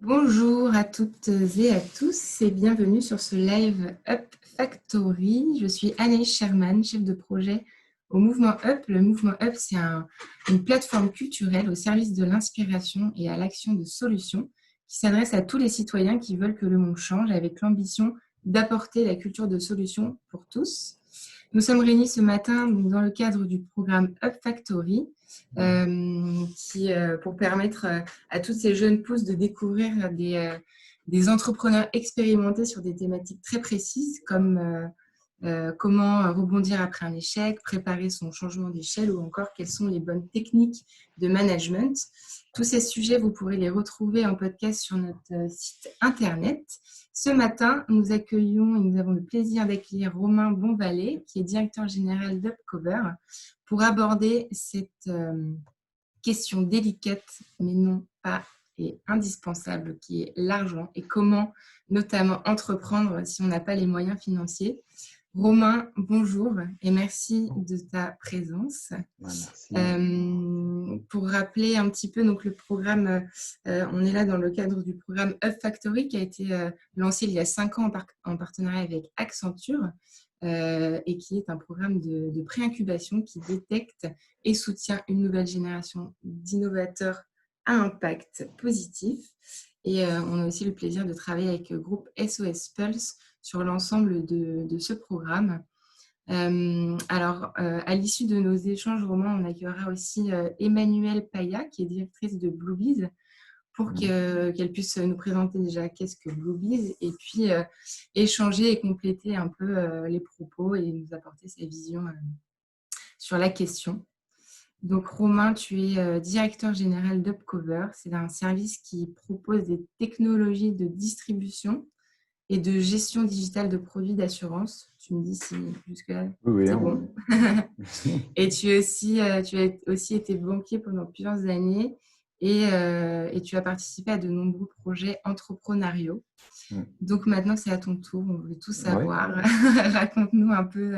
Bonjour à toutes et à tous et bienvenue sur ce live Up Factory. Je suis Anaïs Sherman, chef de projet au Mouvement Up. Le Mouvement Up, c'est une plateforme culturelle au service de l'inspiration et à l'action de solutions qui s'adresse à tous les citoyens qui veulent que le monde change avec l'ambition d'apporter la culture de solutions pour tous. Nous sommes réunis ce matin dans le cadre du programme Up Factory pour permettre à toutes ces jeunes pousses de découvrir des entrepreneurs expérimentés sur des thématiques très précises comme comment rebondir après un échec, préparer son changement d'échelle ou encore quelles sont les bonnes techniques de management. Tous ces sujets, vous pourrez les retrouver en podcast sur notre site internet. Ce matin, nous avons le plaisir d'accueillir Romain Bonvalet, qui est directeur général d'Upcover, pour aborder cette question délicate, mais non pas et indispensable, qui est l'argent et comment notamment entreprendre si on n'a pas les moyens financiers. Romain, bonjour et merci de ta présence. Merci. Pour rappeler un petit peu donc, le programme, on est là dans le cadre du programme Up Factory qui a été lancé il y a 5 ans en partenariat avec Accenture et qui est un programme de pré-incubation qui détecte et soutient une nouvelle génération d'innovateurs à impact positif. Et on a aussi le plaisir de travailler avec le groupe SOS Pulse sur l'ensemble de ce programme. À l'issue de nos échanges, Romain, on accueillera aussi Emmanuelle Paya, qui est directrice de Bluebees, pour qu'elle puisse nous présenter déjà qu'est-ce que Bluebees et puis échanger et compléter un peu les propos et nous apporter sa vision sur la question. Donc, Romain, tu es directeur général d'Upcover. C'est un service qui propose des technologies de distribution et de gestion digitale de produits d'assurance. Tu me dis si jusque-là, Oui, c'est oui. bon. Et tu as aussi été banquier pendant plusieurs années et tu as participé à de nombreux projets entrepreneuriaux. Donc maintenant, c'est à ton tour. On veut tout savoir. Ouais. Raconte-nous un peu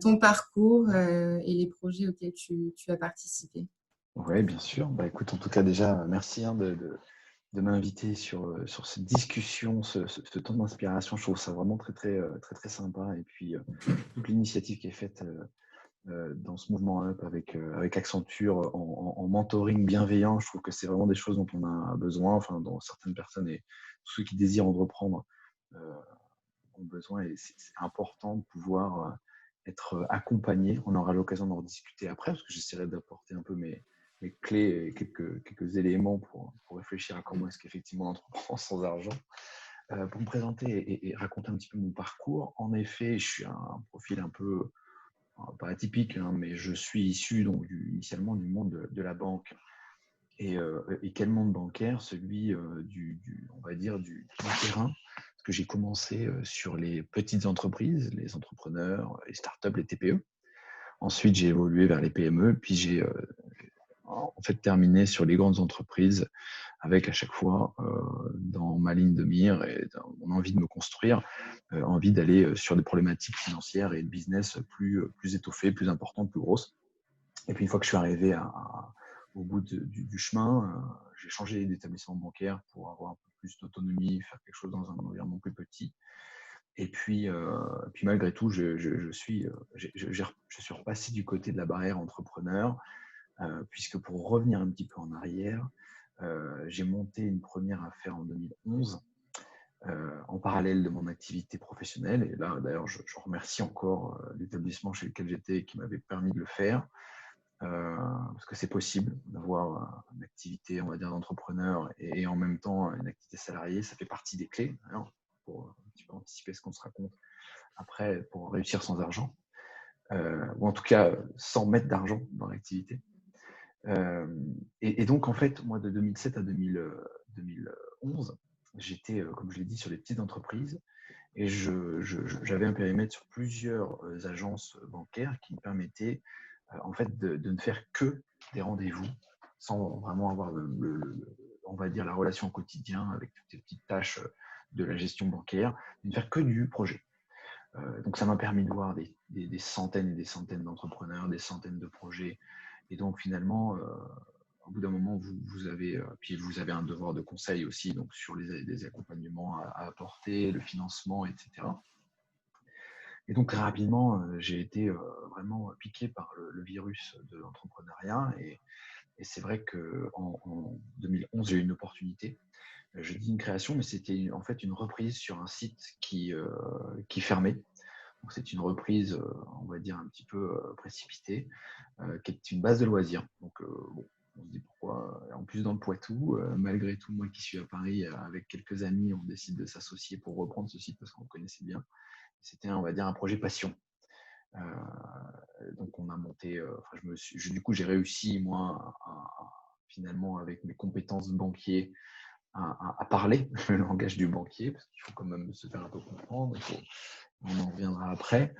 ton parcours et les projets auxquels tu as participé. Oui, bien sûr. Bah, écoute, en tout cas, déjà, merci de m'inviter sur cette discussion, ce temps d'inspiration. Je trouve ça vraiment très sympa. Et puis, toute l'initiative qui est faite dans ce mouvement Up avec Accenture en mentoring bienveillant, je trouve que c'est vraiment des choses dont on a besoin, enfin, dont certaines personnes et tous ceux qui désirent entreprendre ont besoin. Et c'est important de pouvoir être accompagné. On aura l'occasion d'en discuter après, parce que j'essaierai d'apporter un peu mes clés et quelques éléments pour réfléchir à comment est-ce qu'effectivement on entreprend sans argent. Pour me présenter et raconter un petit peu mon parcours, en effet, je suis un profil un peu, pas atypique, hein, mais je suis issu donc, initialement du monde de la banque. Et quel monde bancaire? Celui on va dire, du terrain. Parce que j'ai commencé sur les petites entreprises, les entrepreneurs, les startups, les TPE. Ensuite, j'ai évolué vers les PME, puis j'ai en fait terminé sur les grandes entreprises avec à chaque fois dans ma ligne de mire et dans mon envie de me construire, envie d'aller sur des problématiques financières et de business plus étoffées, plus importantes, plus grosses. Et puis une fois que je suis arrivé au bout du chemin, j'ai changé d'établissement bancaire pour avoir un peu plus d'autonomie, faire quelque chose dans un environnement plus petit. Et puis malgré tout, je suis repassé du côté de la barrière entrepreneur, puisque pour revenir un petit peu en arrière, j'ai monté une première affaire en 2011 en parallèle de mon activité professionnelle. Et là, d'ailleurs, je remercie encore l'établissement chez lequel j'étais qui m'avait permis de le faire. Parce que c'est possible d'avoir une activité, on va dire, d'entrepreneur et en même temps une activité salariée. Ça fait partie des clés, d'ailleurs, pour un petit peu anticiper ce qu'on se raconte après pour réussir sans argent, ou en tout cas sans mettre d'argent dans l'activité. Et donc, en fait, moi, de 2007 à 2011, j'étais, comme je l'ai dit, sur les petites entreprises et j'avais un périmètre sur plusieurs agences bancaires qui me permettaient en fait, de ne faire que des rendez-vous sans vraiment avoir, on va dire, la relation au quotidien avec toutes ces petites tâches de la gestion bancaire, de ne faire que du projet. Donc, ça m'a permis de voir des centaines et des centaines d'entrepreneurs, des centaines de projets. Et donc, finalement, au bout d'un moment, vous avez, puis vous avez un devoir de conseil aussi, donc sur les accompagnements à apporter, le financement, etc. Et donc, très rapidement, j'ai été vraiment piqué par le virus de l'entrepreneuriat. Et c'est vrai qu'en 2011, j'ai eu une opportunité. Je dis une création, mais c'était en fait une reprise sur un site qui fermait. Donc, c'est une reprise, on va dire, un petit peu précipitée, qui est une base de loisirs. Donc, bon, on se dit pourquoi. En plus, dans le Poitou, malgré tout, moi qui suis à Paris, avec quelques amis, on décide de s'associer pour reprendre ce site parce qu'on le connaissait bien. C'était, on va dire, un projet passion. Donc, on a monté, du coup, j'ai réussi, moi, finalement, avec mes compétences de banquier, à parler le langage du banquier, parce qu'il faut quand même se faire un peu comprendre. On en reviendra après.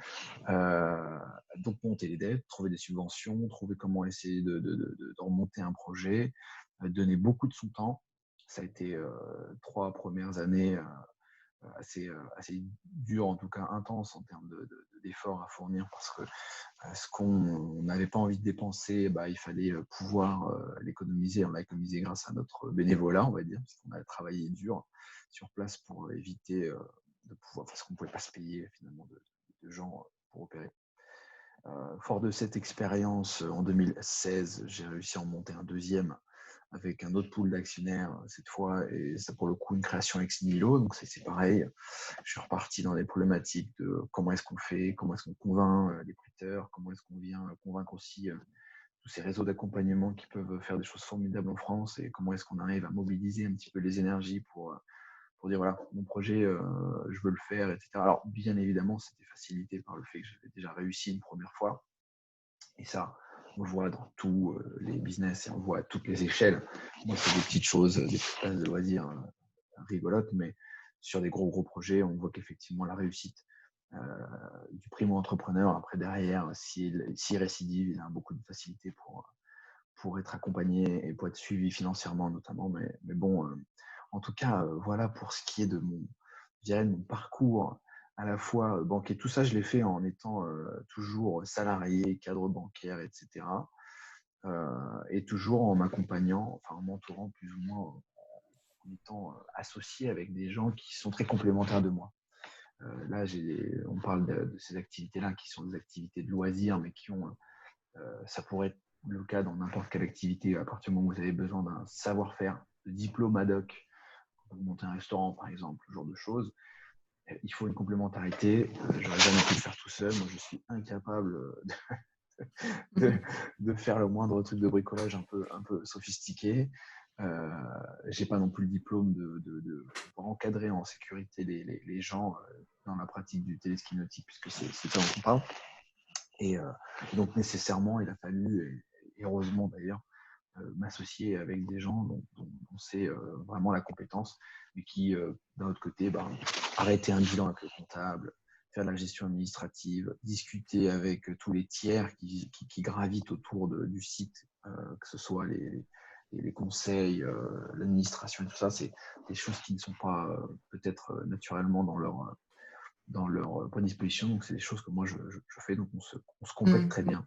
Donc, monter les dettes, trouver des subventions, trouver comment essayer de remonter un projet, donner beaucoup de son temps. Ça a été 3 premières années assez dur, en tout cas intense en termes d'efforts à fournir, parce que ce qu'on n'avait pas envie de dépenser, il fallait pouvoir l'économiser. On l'a économisé grâce à notre bénévolat, on va dire, parce qu'on a travaillé dur sur place pour éviter de pouvoir, parce qu'on ne pouvait pas se payer finalement de gens pour opérer. Fort de cette expérience, en 2016, j'ai réussi à en monter un deuxième avec un autre pool d'actionnaires cette fois, et c'est pour le coup une création ex nihilo. Donc c'est pareil, je suis reparti dans les problématiques de comment est-ce qu'on fait, comment est-ce qu'on convainc les prêteurs, comment est-ce qu'on vient convaincre aussi tous ces réseaux d'accompagnement qui peuvent faire des choses formidables en France, et comment est-ce qu'on arrive à mobiliser un petit peu les énergies pour dire voilà, mon projet, je veux le faire, etc. Alors bien évidemment, c'était facilité par le fait que j'avais déjà réussi une première fois, et ça, on le voit dans tous les business et on le voit à toutes les échelles. Moi, c'est des petites choses, des petites places de loisirs rigolotes, mais sur des gros projets, on voit qu'effectivement la réussite du primo-entrepreneur, après derrière, s'il récidive, il a beaucoup de facilité pour être accompagné et pour être suivi financièrement notamment. Mais bon, en tout cas, voilà pour ce qui est de je dirais, de mon parcours à la fois banquier. Tout ça, je l'ai fait en étant toujours salarié, cadre bancaire, etc. Et toujours en m'accompagnant, enfin en m'entourant plus ou moins, en étant associé avec des gens qui sont très complémentaires de moi. Là, on parle de ces activités-là qui sont des activités de loisirs, mais qui ont, ça pourrait être le cas dans n'importe quelle activité. À partir du moment où vous avez besoin d'un savoir-faire, de diplôme ad hoc, pour monter un restaurant par exemple, ce genre de choses, il faut une complémentarité. J'aurais jamais pu le faire tout seul. Moi, je suis incapable de faire le moindre truc de bricolage un peu sophistiqué. J'ai pas non plus le diplôme pour encadrer en sécurité les gens dans la pratique du téléski nautique, puisque c'est ça dont on parle. Et donc nécessairement, il a fallu, et heureusement d'ailleurs, m'associer avec des gens dont c'est vraiment la compétence, mais qui, d'un autre côté, arrêter un bilan avec le comptable, faire de la gestion administrative, discuter avec tous les tiers qui gravitent autour du site, que ce soit les conseils, l'administration et tout ça. C'est des choses qui ne sont pas peut-être naturellement dans leur prédisposition. Donc, c'est des choses que moi, je fais. Donc, on se complète très bien.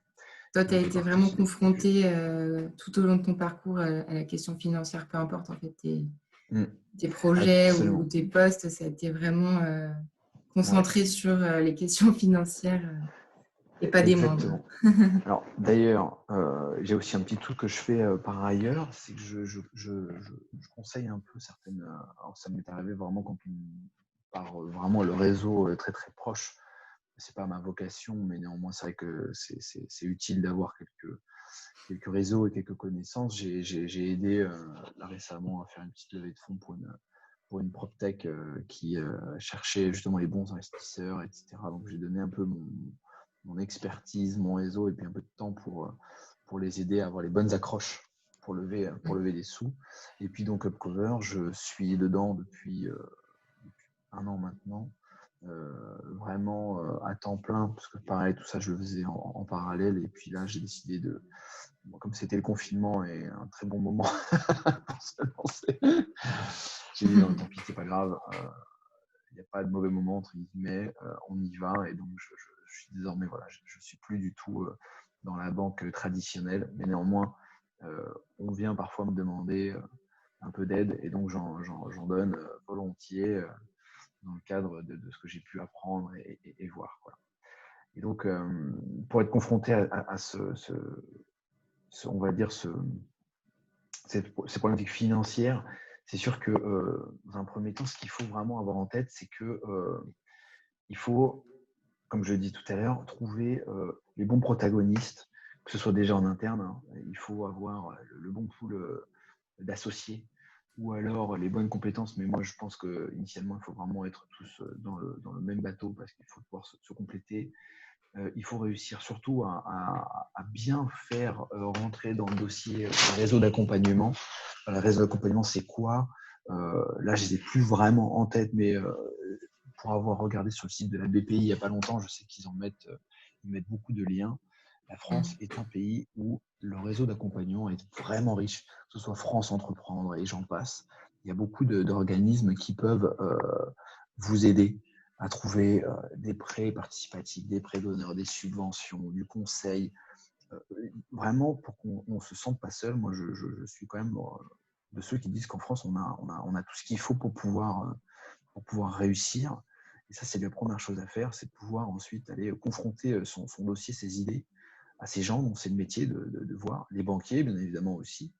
Toi, tu as On été répartit vraiment aussi les tâches. confronté tout au long de ton parcours à la question financière, peu importe en fait tes projets ou Absolument. tes postes, ça a été vraiment Ouais. concentré sur les questions financières et pas des moindres. Exactement. Alors, d'ailleurs, j'ai aussi un petit truc que je fais par ailleurs, c'est que je conseille un peu certaines. Alors, ça m'est arrivé vraiment par vraiment le réseau très très proche. C'est pas ma vocation, mais néanmoins, c'est vrai que c'est utile d'avoir quelques réseaux et quelques connaissances. J'ai aidé là récemment à faire une petite levée de fonds pour une PropTech qui cherchait justement les bons investisseurs, etc. Donc, j'ai donné un peu mon expertise, mon réseau et puis un peu de temps pour les aider à avoir les bonnes accroches pour lever des sous. Et puis donc Upcover, je suis dedans depuis 1 an maintenant, vraiment à temps plein, parce que pareil, tout ça je le faisais en parallèle. Et puis là, j'ai décidé comme c'était le confinement et un très bon moment pour se lancer, j'ai dit non, tant pis, c'est pas grave. Il n'y a pas de mauvais moment, entre guillemets, on y va. Et donc, je suis désormais, voilà, je ne suis plus du tout dans la banque traditionnelle, mais néanmoins, on vient parfois me demander un peu d'aide et donc j'en donne volontiers dans le cadre de ce que j'ai pu apprendre et voir, quoi. Et donc, pour être confronté à on va dire, ces problématiques financières, c'est sûr que dans un premier temps, ce qu'il faut vraiment avoir en tête, c'est que il faut, comme je l'ai dit tout à l'heure, trouver les bons protagonistes, que ce soit déjà en interne, hein. Il faut avoir le bon pool d'associés ou alors les bonnes compétences. Mais moi, je pense qu'initialement, il faut vraiment être tous dans le même bateau parce qu'il faut pouvoir se compléter. Il faut réussir surtout à bien faire rentrer dans le dossier un réseau d'accompagnement. Le réseau d'accompagnement, c'est quoi? Là, je ne les ai plus vraiment en tête, mais pour avoir regardé sur le site de la BPI il n'y a pas longtemps, je sais qu'ils ils mettent beaucoup de liens. La France est un pays où le réseau d'accompagnement est vraiment riche, que ce soit France Entreprendre et j'en passe. Il y a beaucoup d'organismes qui peuvent vous aider à trouver des prêts participatifs, des prêts d'honneur, des subventions, du conseil. Vraiment, pour qu'on ne se sente pas seul, moi, je suis quand même de ceux qui disent qu'en France, on a tout ce qu'il faut pour pouvoir réussir. Et ça, c'est la première chose à faire, c'est de pouvoir ensuite aller confronter son dossier, ses idées à ces gens dont c'est le métier de voir. Les banquiers, bien évidemment aussi.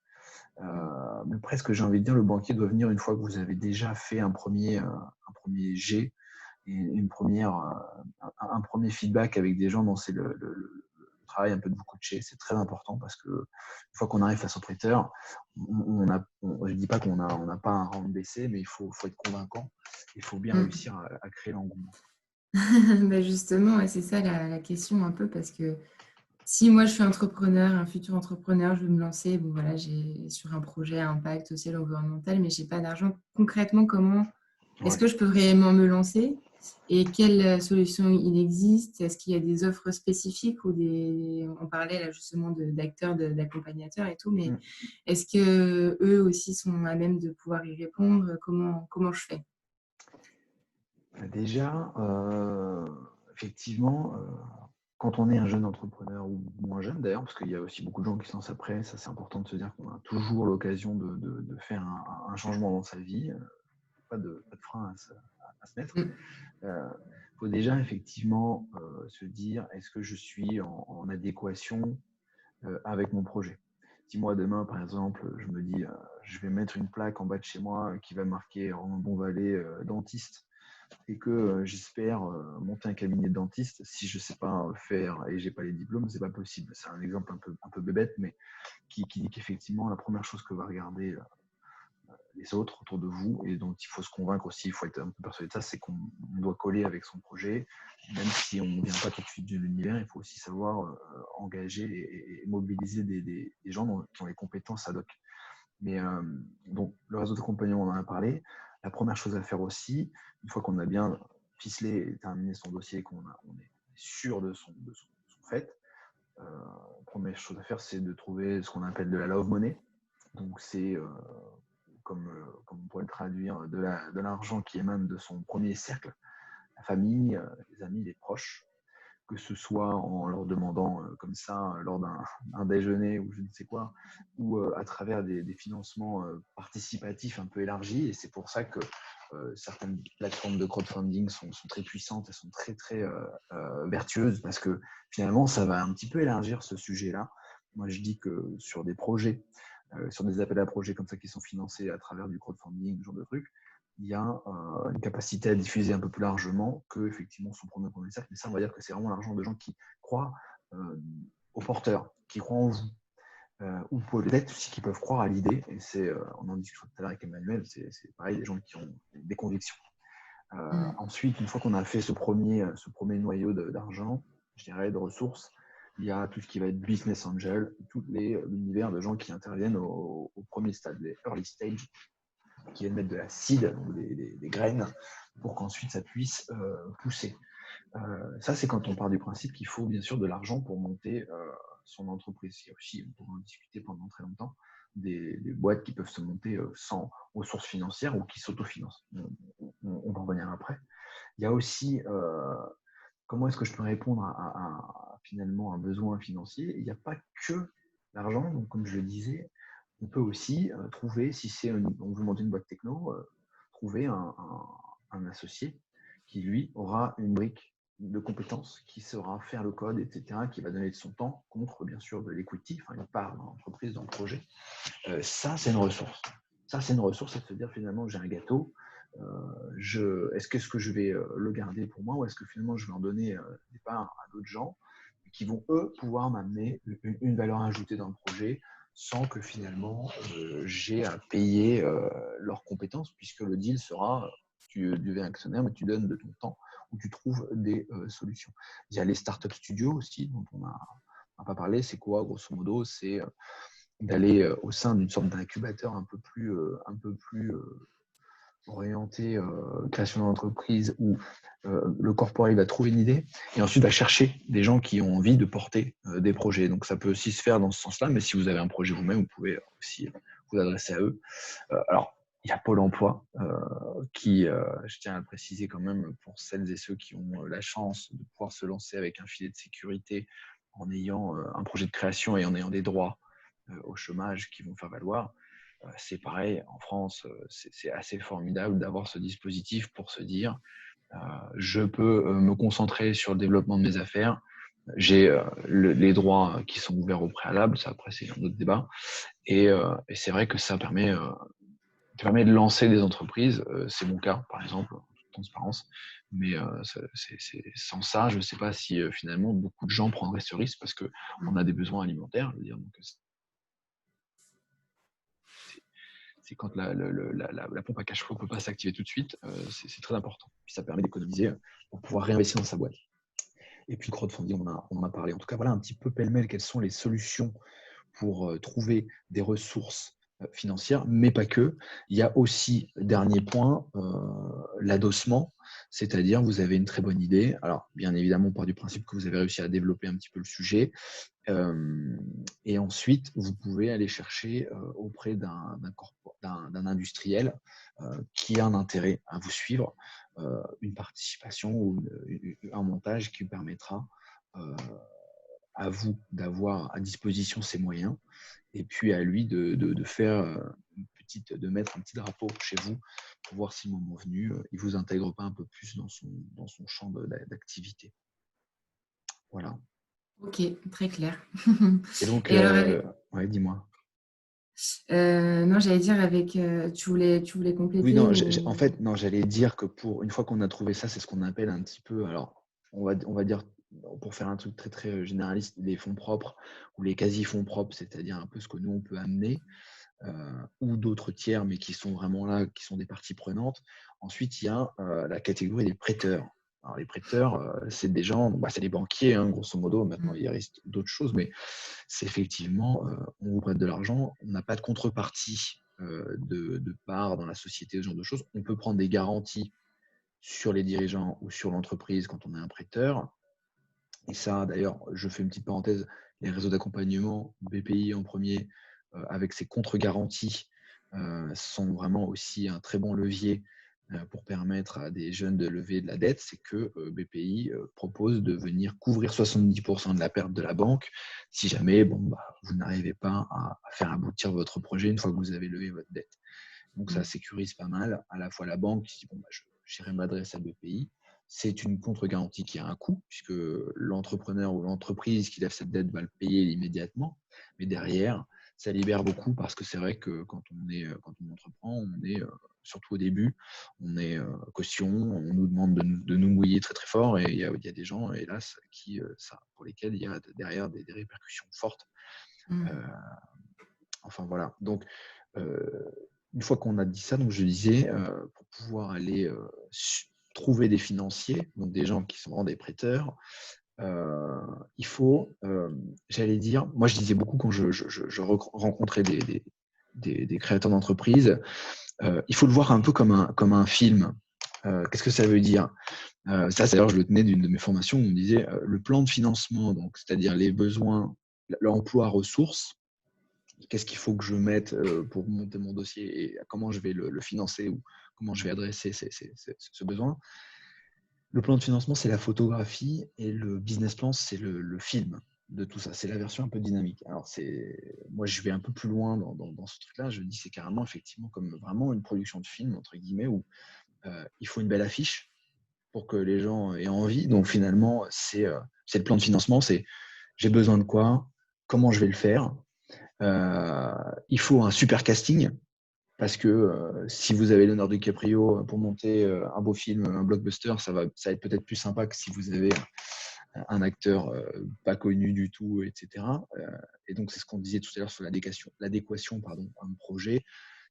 Mais presque, j'ai envie de dire, le banquier doit venir une fois que vous avez déjà fait un premier jet et un premier feedback avec des gens dont c'est le travail un peu de vous coacher. C'est très important parce que une fois qu'on arrive face au prêteur, je ne dis pas qu'on n'a pas un round d'essai, mais il faut être convaincant. Il faut bien réussir à créer l'engouement. Bah justement, ouais, c'est ça la question un peu, parce que si moi je suis entrepreneur, un futur entrepreneur, je veux me lancer, bon voilà, j'ai sur un projet à impact social, environnemental, mais j'ai pas d'argent. Concrètement, comment est-ce Ouais. que je peux réellement me lancer et quelles solutions il existe? Est-ce qu'il y a des offres spécifiques ou on parlait là justement d'acteurs, d'accompagnateurs et tout, mais est-ce que eux aussi sont à même de pouvoir y répondre? Comment je fais? Déjà, effectivement, quand on est un jeune entrepreneur ou moins jeune d'ailleurs, parce qu'il y a aussi beaucoup de gens qui se lancent après, ça c'est important de se dire qu'on a toujours l'occasion de faire un changement dans sa vie, pas de frein à se mettre. Il faut déjà effectivement se dire, est-ce que je suis en adéquation avec mon projet? Si moi demain, par exemple, je me dis, je vais mettre une plaque en bas de chez moi qui va marquer Romain Bonvalet, dentiste, et que j'espère monter un cabinet de dentiste, si je ne sais pas faire et j'ai pas les diplômes, c'est pas possible. C'est un exemple un peu bébête, mais qui dit qu'effectivement, la première chose que va regarder les autres autour de vous et dont il faut se convaincre aussi, il faut être un peu persuadé de ça, c'est qu'on doit coller avec son projet, même si on ne vient pas tout de suite de l'univers, il faut aussi savoir engager et mobiliser des gens qui ont les compétences ad hoc. Mais donc, le réseau d'accompagnement, on en a parlé. La première chose à faire aussi, une fois qu'on a bien ficelé et terminé son dossier, qu'on on est sûr de son fait, première chose à faire, c'est de trouver ce qu'on appelle de la love money. Donc, c'est, comme on pourrait le traduire, de l'argent qui émane de son premier cercle, la famille, les amis, les proches, que ce soit en leur demandant comme ça lors d'un déjeuner ou je ne sais quoi, ou à travers des financements participatifs un peu élargis. Et c'est pour ça que certaines plateformes de crowdfunding sont très puissantes et sont très vertueuses, parce que finalement, ça va un petit peu élargir ce sujet-là. Moi, je dis que sur des projets, sur des appels à projets comme ça qui sont financés à travers du crowdfunding, ce genre de trucs, il y a une capacité à diffuser un peu plus largement que effectivement son premier cercle. Mais ça, on va dire que c'est vraiment l'argent de gens qui croient aux porteurs, qui croient en vous, ou peut-être aussi qui peuvent croire à l'idée. Et c'est, on en discutait tout à l'heure avec Emmanuel, c'est pareil, des gens qui ont des convictions. Ensuite, une fois qu'on a fait ce premier noyau d'argent, je dirais, de ressources, il y a tout ce qui va être business angel, tout l'univers de gens qui interviennent au premier stade, les early stage, qui viennent mettre de la seed, donc des graines, pour qu'ensuite ça puisse pousser. Ça, c'est quand on part du principe qu'il faut bien sûr de l'argent pour monter son entreprise. Il y a aussi, on pourra en discuter pendant très longtemps, des boîtes qui peuvent se monter sans ressources financières ou qui s'autofinancent. On va en revenir après. Il y a aussi comment est-ce que je peux répondre à finalement un besoin financier. Il n'y a pas que l'argent, donc comme je le disais, on peut aussi trouver, si on veut monter une boîte techno, trouver un associé qui, lui, aura une brique de compétences, qui saura faire le code, etc., qui va donner de son temps contre, bien sûr, de l'equity, enfin une part dans l'entreprise, dans le projet. Ça, c'est une ressource. Ça, c'est une ressource, c'est de se dire finalement, j'ai un gâteau, est-ce que je vais le garder pour moi ou est-ce que finalement je vais en donner des parts à d'autres gens qui vont, eux, pouvoir m'amener une valeur ajoutée dans le projet sans que finalement j'ai à payer leurs compétences, puisque le deal sera, tu deviens actionnaire, mais tu donnes de ton temps ou tu trouves des solutions. Il y a les startup studios aussi, dont on n'a pas parlé. C'est quoi, grosso modo? C'est d'aller au sein d'une sorte d'incubateur un peu plus orienté création d'entreprise où le corporate va trouver une idée et ensuite va chercher des gens qui ont envie de porter des projets. Donc ça peut aussi se faire dans ce sens-là, mais si vous avez un projet vous-même, vous pouvez aussi vous adresser à eux. Alors, il y a Pôle emploi qui, je tiens à le préciser quand même, pour celles et ceux qui ont la chance de pouvoir se lancer avec un filet de sécurité en ayant un projet de création et en ayant des droits au chômage qui vont faire valoir. C'est pareil, en France, c'est assez formidable d'avoir ce dispositif pour se dire je peux me concentrer sur le développement de mes affaires, j'ai les droits qui sont ouverts au préalable, ça après c'est un autre débat, et c'est vrai que ça permet de lancer des entreprises, c'est mon cas par exemple, en toute transparence, mais sans ça, je ne sais pas si finalement beaucoup de gens prendraient ce risque parce qu'on a des besoins alimentaires, je veux dire, donc c'est quand la pompe à cash flow ne peut pas s'activer tout de suite, c'est très important. Puis ça permet d'économiser pour pouvoir réinvestir dans sa boîte. Et puis le crowdfunding, on en a parlé. En tout cas, voilà un petit peu pêle-mêle quelles sont les solutions pour trouver des ressources financières, mais pas que. Il y a aussi, dernier point, l'adossement, c'est-à-dire vous avez une très bonne idée. Alors, bien évidemment, on part du principe que vous avez réussi à développer un petit peu le sujet. Et ensuite, vous pouvez aller chercher auprès d'un industriel qui a un intérêt à vous suivre, une participation ou un montage qui vous permettra à vous d'avoir à disposition ces moyens et puis à lui de faire de mettre un petit drapeau chez vous pour voir si le moment venu, il vous intègre pas un peu plus dans son champ d'activité. Voilà. Ok, très clair. Et donc, Et alors, ouais, dis-moi. non, j'allais dire tu voulais Oui, compléter non, ou... en fait, non, j'allais dire que une fois qu'on a trouvé ça, c'est ce qu'on appelle un petit peu, alors, on va dire, pour faire un truc très, très généraliste, les fonds propres ou les quasi-fonds propres, c'est-à-dire un peu ce que nous, on peut amener, ou d'autres tiers, mais qui sont vraiment là, qui sont des parties prenantes. Ensuite, il y a la catégorie des prêteurs. Alors, les prêteurs, c'est des gens, c'est des banquiers, hein, grosso modo. Maintenant, il reste d'autres choses, mais c'est effectivement, on vous prête de l'argent, on n'a pas de contrepartie de part dans la société, ce genre de choses. On peut prendre des garanties sur les dirigeants ou sur l'entreprise quand on est un prêteur. Et ça, d'ailleurs, je fais une petite parenthèse, les réseaux d'accompagnement, BPI en premier, avec ses contre-garanties, sont vraiment aussi un très bon levier pour permettre à des jeunes de lever de la dette. C'est que BPI propose de venir couvrir 70% de la perte de la banque si jamais vous n'arrivez pas à faire aboutir votre projet une fois que vous avez levé votre dette. Donc ça sécurise pas mal à la fois la banque qui dit j'irai m'adresser à BPI. C'est une contre-garantie qui a un coût, puisque l'entrepreneur ou l'entreprise qui lève cette dette va le payer immédiatement. Mais derrière, ça libère beaucoup parce que c'est vrai que quand on entreprend, on est, surtout au début, on est caution, on nous demande de nous mouiller très très fort et il y a des gens, hélas, pour lesquels il y a derrière des répercussions fortes. Enfin voilà. Donc, une fois qu'on a dit ça, donc je disais, pour pouvoir aller trouver des financiers, donc des gens qui sont vraiment des prêteurs, il faut, j'allais dire, moi je disais beaucoup quand je rencontrais des créateurs d'entreprises, il faut le voir un peu comme un film. Qu'est-ce que ça veut dire? Ça, d'ailleurs, je le tenais d'une de mes formations où on me disait le plan de financement, donc c'est-à-dire les besoins, l'emploi ressources. Qu'est-ce qu'il faut que je mette pour monter mon dossier et comment je vais le financer ou comment je vais adresser ce besoin. Le plan de financement, c'est la photographie et le business plan, c'est le film. de tout ça. C'est la version un peu dynamique. Alors, moi, je vais un peu plus loin dans ce truc-là. Je dis c'est carrément, effectivement, comme vraiment une production de film, entre guillemets, où il faut une belle affiche pour que les gens aient envie. Donc, finalement, c'est le plan de financement. C'est j'ai besoin de quoi, comment je vais le faire. Il faut un super casting. Parce que si vous avez Leonardo DiCaprio pour monter un beau film, un blockbuster, ça va être peut-être plus sympa que si vous avez un acteur pas connu du tout, etc. Et donc, c'est ce qu'on disait tout à l'heure sur l'adéquation à un projet.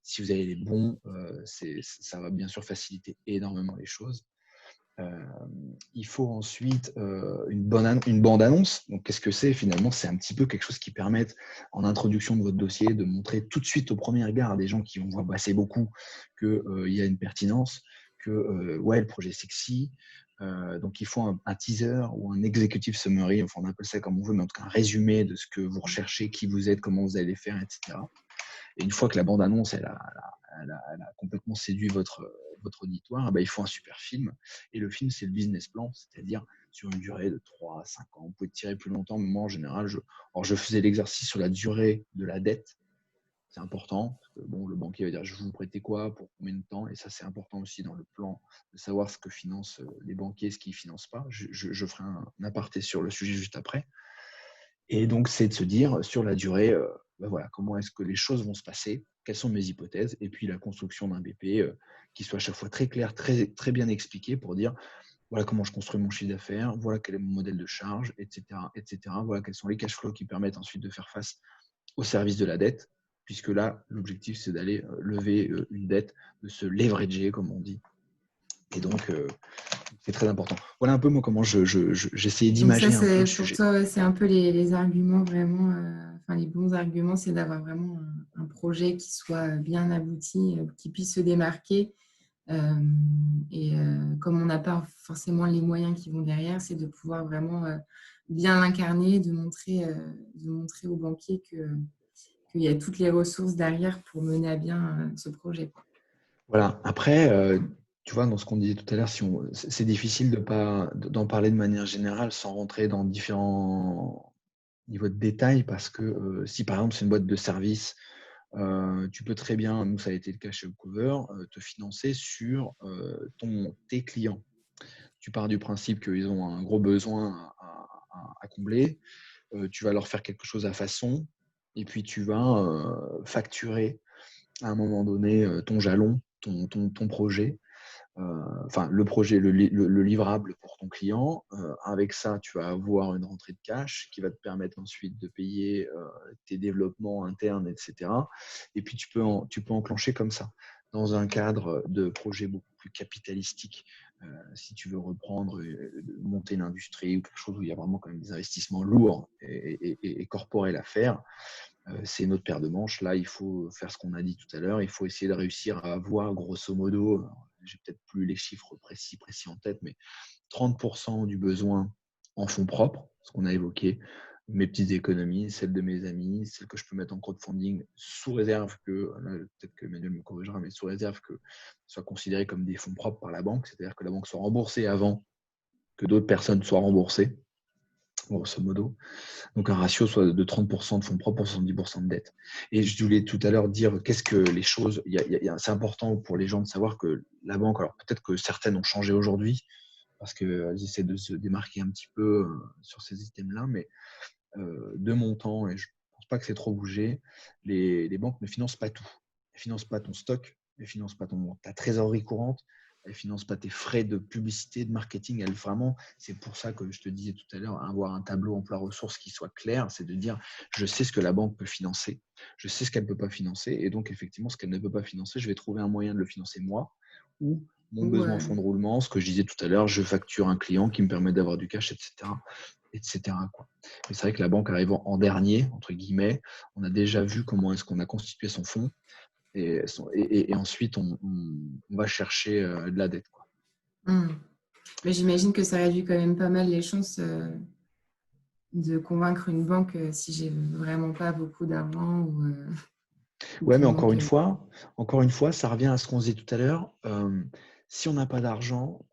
Si vous avez les bons, ça va bien sûr faciliter énormément les choses. Il faut ensuite une bande-annonce. Donc, qu'est-ce que c'est finalement? C'est un petit peu quelque chose qui permet, en introduction de votre dossier, de montrer tout de suite au premier regard à des gens qui vont voir passer beaucoup qu'il y a une pertinence, que ouais, le projet est sexy. Donc, il faut un teaser ou un executive summary, enfin, on appelle ça comme on veut, mais en tout cas un résumé de ce que vous recherchez, qui vous êtes, comment vous allez faire, etc. Et une fois que la bande-annonce elle a complètement séduit votre auditoire, il faut un super film. Et le film, c'est le business plan, c'est-à-dire sur une durée de 3 à 5 ans. Vous pouvez tirer plus longtemps, mais moi, en général, je faisais l'exercice sur la durée de la dette. C'est important. Parce que, le banquier va dire, je vais vous prêter quoi, pour combien de temps? Et ça, c'est important aussi dans le plan, de savoir ce que financent les banquiers, ce qu'ils ne financent pas. Je ferai un aparté sur le sujet juste après. Et donc, c'est de se dire, sur la durée, voilà, comment est-ce que les choses vont se passer, quelles sont mes hypothèses, et puis la construction d'un BP qui soit à chaque fois très clair, très, très bien expliqué pour dire, voilà comment je construis mon chiffre d'affaires, voilà quel est mon modèle de charge, etc., etc. Voilà quels sont les cash flows qui permettent ensuite de faire face au service de la dette, puisque là, l'objectif, c'est d'aller lever une dette, de se leverager, comme on dit. Et donc, c'est très important. Voilà un peu moi comment j'essayais Donc ça, d'imager un peu le c'est pour sujet. toi, c'est un peu les arguments vraiment, enfin les bons arguments, c'est d'avoir vraiment un projet qui soit bien abouti, qui puisse se démarquer. Et comme on n'a pas forcément les moyens qui vont derrière, c'est de pouvoir vraiment bien l'incarner, de montrer aux banquiers qu'il y a toutes les ressources derrière pour mener à bien ce projet. Voilà. Après, tu vois, dans ce qu'on disait tout à l'heure, c'est difficile d'en parler de manière générale sans rentrer dans différents niveaux de détail parce que si par exemple c'est une boîte de service, tu peux très bien, nous ça a été le cas chez Upcover, te financer sur tes clients. Tu pars du principe qu'ils ont un gros besoin à combler, tu vas leur faire quelque chose à façon et puis tu vas facturer à un moment donné ton jalon, ton projet, enfin le projet, le livrable pour ton client. Avec ça, tu vas avoir une rentrée de cash qui va te permettre ensuite de payer tes développements internes, etc. Et puis tu peux enclencher comme ça. Dans un cadre de projet beaucoup plus capitalistique, si tu veux reprendre, monter une industrie ou quelque chose où il y a vraiment quand même des investissements lourds et corporels à faire, c'est une autre paire de manches. Là, il faut faire ce qu'on a dit tout à l'heure. Il faut essayer de réussir à avoir, grosso modo, j'ai peut-être plus les chiffres précis en tête, mais 30% du besoin en fonds propres, ce qu'on a évoqué, mes petites économies, celles de mes amis, celles que je peux mettre en crowdfunding, sous réserve que, là, peut-être que Emmanuel me corrigera, mais sous réserve que ce soit considéré comme des fonds propres par la banque, c'est-à-dire que la banque soit remboursée avant que d'autres personnes soient remboursées, grosso modo. Donc un ratio soit de 30% de fonds propres pour 70% de dette. Et je voulais tout à l'heure dire qu'est-ce que les choses, c'est important pour les gens de savoir que la banque, alors peut-être que certaines ont changé aujourd'hui parce qu'elles essaient de se démarquer un petit peu sur ces items-là, mais de mon temps, et je ne pense pas que c'est trop bougé, les banques ne financent pas tout. Elles ne financent pas ton stock, elles ne financent pas ta trésorerie courante, elles ne financent pas tes frais de publicité, de marketing. Vraiment, c'est pour ça que je te disais tout à l'heure, avoir un tableau emploi ressources qui soit clair, c'est de dire, je sais ce que la banque peut financer, je sais ce qu'elle ne peut pas financer, et donc effectivement, ce qu'elle ne peut pas financer, je vais trouver un moyen de le financer moi, ou mon Ou, besoin en fonds de roulement, ce que je disais tout à l'heure, je facture un client qui me permet d'avoir du cash, etc. Quoi. Mais c'est vrai que la banque arrivant en dernier, entre guillemets, on a déjà vu comment est-ce qu'on a constitué son fonds et ensuite on va chercher de la dette. Quoi. Mais j'imagine que ça réduit quand même pas mal les chances de convaincre une banque si j'ai vraiment pas beaucoup d'argent ou Ouais, qu'il mais manque. encore une fois, ça revient à ce qu'on disait tout à l'heure. Si on n'a pas d'argent,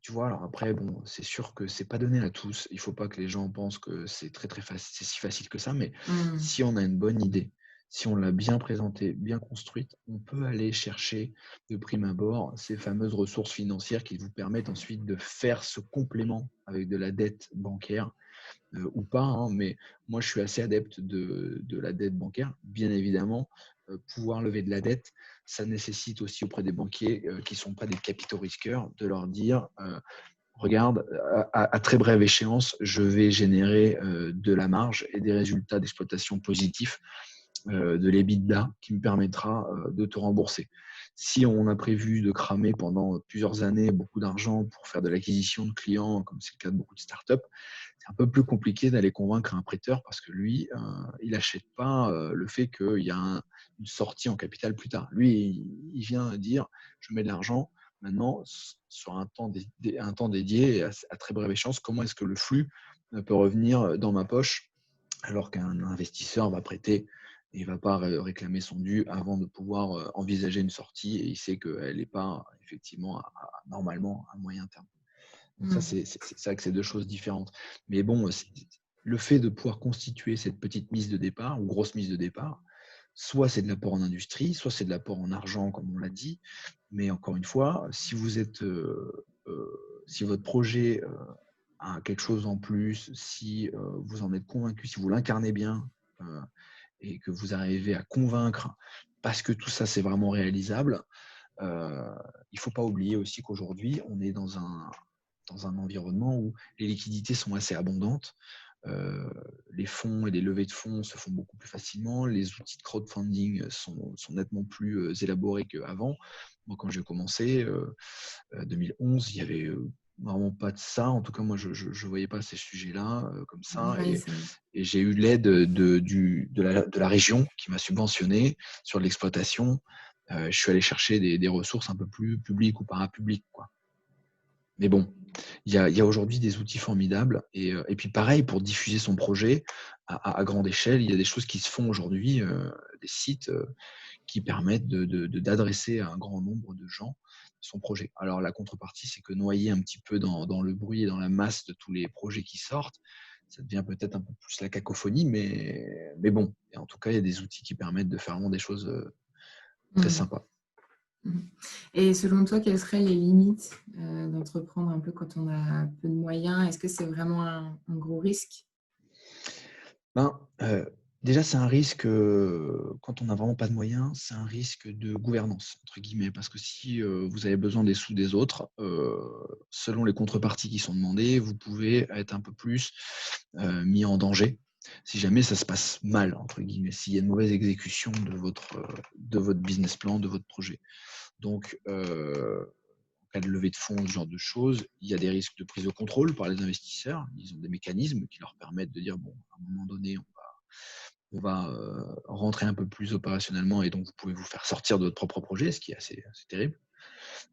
tu vois, alors après, bon, c'est sûr que c'est pas donné à tous. Il faut pas que les gens pensent que c'est très, très facile, c'est si facile que ça, mais Mmh. si on a une bonne idée, si on l'a bien présentée, bien construite, on peut aller chercher de prime abord ces fameuses ressources financières qui vous permettent ensuite de faire ce complément avec de la dette bancaire ou pas, hein, mais moi je suis assez adepte de la dette bancaire. Bien évidemment, pouvoir lever de la dette, ça nécessite aussi auprès des banquiers qui ne sont pas des capitaux risqueurs de leur dire regarde, à très brève échéance, je vais générer de la marge et des résultats d'exploitation positifs, de l'EBITDA qui me permettra de te rembourser. Si on a prévu de cramer pendant plusieurs années beaucoup d'argent pour faire de l'acquisition de clients, comme c'est le cas de beaucoup de startups, c'est un peu plus compliqué d'aller convaincre un prêteur parce que lui, il n'achète pas le fait qu'il y a une sortie en capital plus tard. Lui, il vient dire, je mets de l'argent, maintenant, sur un temps dédié et à très brève échéance, comment est-ce que le flux peut revenir dans ma poche alors qu'un investisseur va prêter et ne va pas réclamer son dû avant de pouvoir envisager une sortie et il sait qu'elle n'est pas effectivement normalement à moyen terme. Donc ça, Mmh. c'est vrai que c'est deux choses différentes. Mais bon, le fait de pouvoir constituer cette petite mise de départ ou grosse mise de départ, soit c'est de l'apport en industrie, soit c'est de l'apport en argent, comme on l'a dit. Mais encore une fois, si vous êtes, si votre projet a quelque chose en plus, si vous en êtes convaincu, si vous l'incarnez bien et que vous arrivez à convaincre, parce que tout ça c'est vraiment réalisable, il ne faut pas oublier aussi qu'aujourd'hui, on est dans un environnement où les liquidités sont assez abondantes. Les fonds et les levées de fonds se font beaucoup plus facilement. Les outils de crowdfunding sont nettement plus élaborés qu'avant. Moi, quand j'ai commencé, 2011, il n'y avait vraiment pas de ça. En tout cas, moi, je ne voyais pas ces sujets-là comme ça. Oui, c'est vrai. Et j'ai eu l'aide de la région qui m'a subventionné sur l'exploitation. Je suis allé chercher des ressources un peu plus publiques ou parapubliques, quoi. Mais bon, il y a aujourd'hui des outils formidables et puis pareil pour diffuser son projet à grande échelle, il y a des choses qui se font aujourd'hui, des sites, qui permettent d'adresser à un grand nombre de gens son projet. Alors la contrepartie, c'est que noyé un petit peu dans le bruit et dans la masse de tous les projets qui sortent, ça devient peut-être un peu plus la cacophonie, mais bon, et en tout cas, il y a des outils qui permettent de faire vraiment des choses, très Mmh. sympas. Mmh. Et selon toi, quelles seraient les limites, d'entreprendre un peu quand on a peu de moyens? Est-ce que c'est vraiment un gros risque? Ben, déjà, c'est un risque, quand on n'a vraiment pas de moyens, c'est un risque de «gouvernance» entre guillemets. Parce que si, vous avez besoin des sous des autres, selon les contreparties qui sont demandées, vous pouvez être un peu plus, mis en danger. Si jamais ça se passe «mal» entre guillemets, s'il y a une mauvaise exécution de votre business plan, de votre projet. Donc, en cas de levée de fonds, ce genre de choses, il y a des risques de prise de contrôle par les investisseurs. Ils ont des mécanismes qui leur permettent de dire: «Bon, à un moment donné, on va rentrer un peu plus opérationnellement et donc vous pouvez vous faire sortir de votre propre projet», ce qui est assez terrible.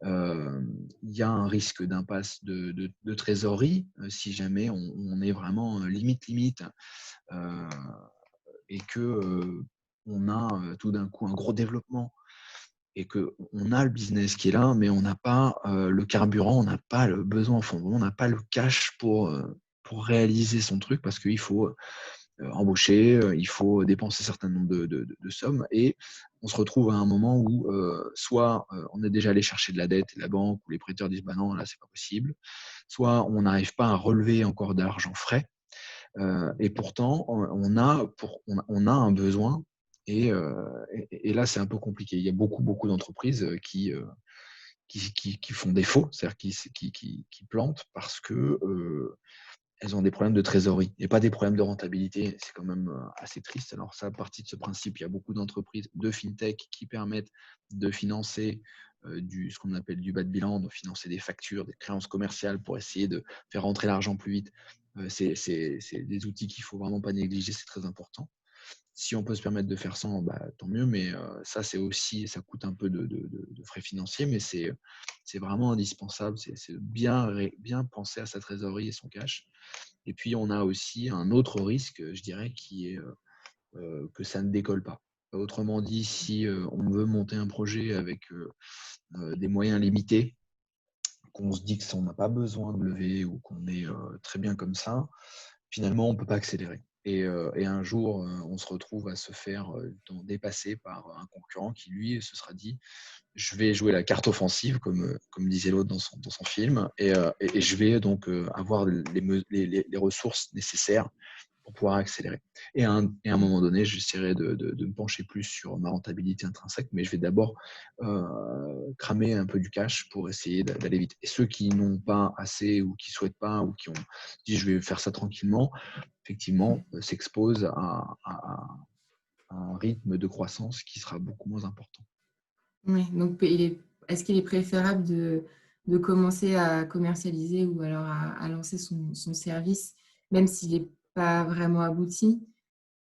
Il y a un risque d'impasse de trésorerie si jamais on est vraiment limite et que on a tout d'un coup un gros développement et qu'on a le business qui est là, mais on n'a pas le carburant, on n'a pas le besoin en fond, on n'a pas le cash pour réaliser son truc parce qu'il faut embaucher, il faut dépenser un certain nombre de sommes et on se retrouve à un moment où soit on est déjà allé chercher de la dette et la banque ou les prêteurs disent bah non, là c'est pas possible, soit on n'arrive pas à relever encore d'argent frais et pourtant on a un besoin et là c'est un peu compliqué. Il y a beaucoup d'entreprises qui font défaut, c'est-à-dire qui plantent parce que elles ont des problèmes de trésorerie et pas des problèmes de rentabilité. C'est quand même assez triste. Alors ça, à partir de ce principe, il y a beaucoup d'entreprises de fintech qui permettent de financer ce qu'on appelle du bas de bilan, de financer des factures, des créances commerciales pour essayer de faire rentrer l'argent plus vite. C'est des outils qu'il ne faut vraiment pas négliger, c'est très important. Si on peut se permettre de faire ça, bah, tant mieux, mais ça, c'est aussi, ça coûte un peu de frais financiers, mais c'est vraiment indispensable. C'est bien penser à sa trésorerie et son cash. Et puis, on a aussi un autre risque, je dirais, qui est que ça ne décolle pas. Autrement dit, si on veut monter un projet avec des moyens limités, qu'on se dit que on n'a pas besoin de lever ou qu'on est très bien comme ça, finalement, on ne peut pas accélérer. Et un jour, on se retrouve à se faire dépasser par un concurrent qui, lui, se sera dit je vais jouer la carte offensive, comme disait l'autre dans son film, et je vais donc avoir les ressources nécessaires pour pouvoir accélérer. Et à un moment donné, j'essaierai de me pencher plus sur ma rentabilité intrinsèque, mais je vais d'abord cramer un peu du cash pour essayer d'aller vite. Et ceux qui n'ont pas assez ou qui ne souhaitent pas ou qui ont dit je vais faire ça tranquillement, effectivement, s'exposent à un rythme de croissance qui sera beaucoup moins important. Oui, donc est-ce qu'il est préférable de commencer à commercialiser ou alors à lancer son service, même s'il n'est pas vraiment abouti,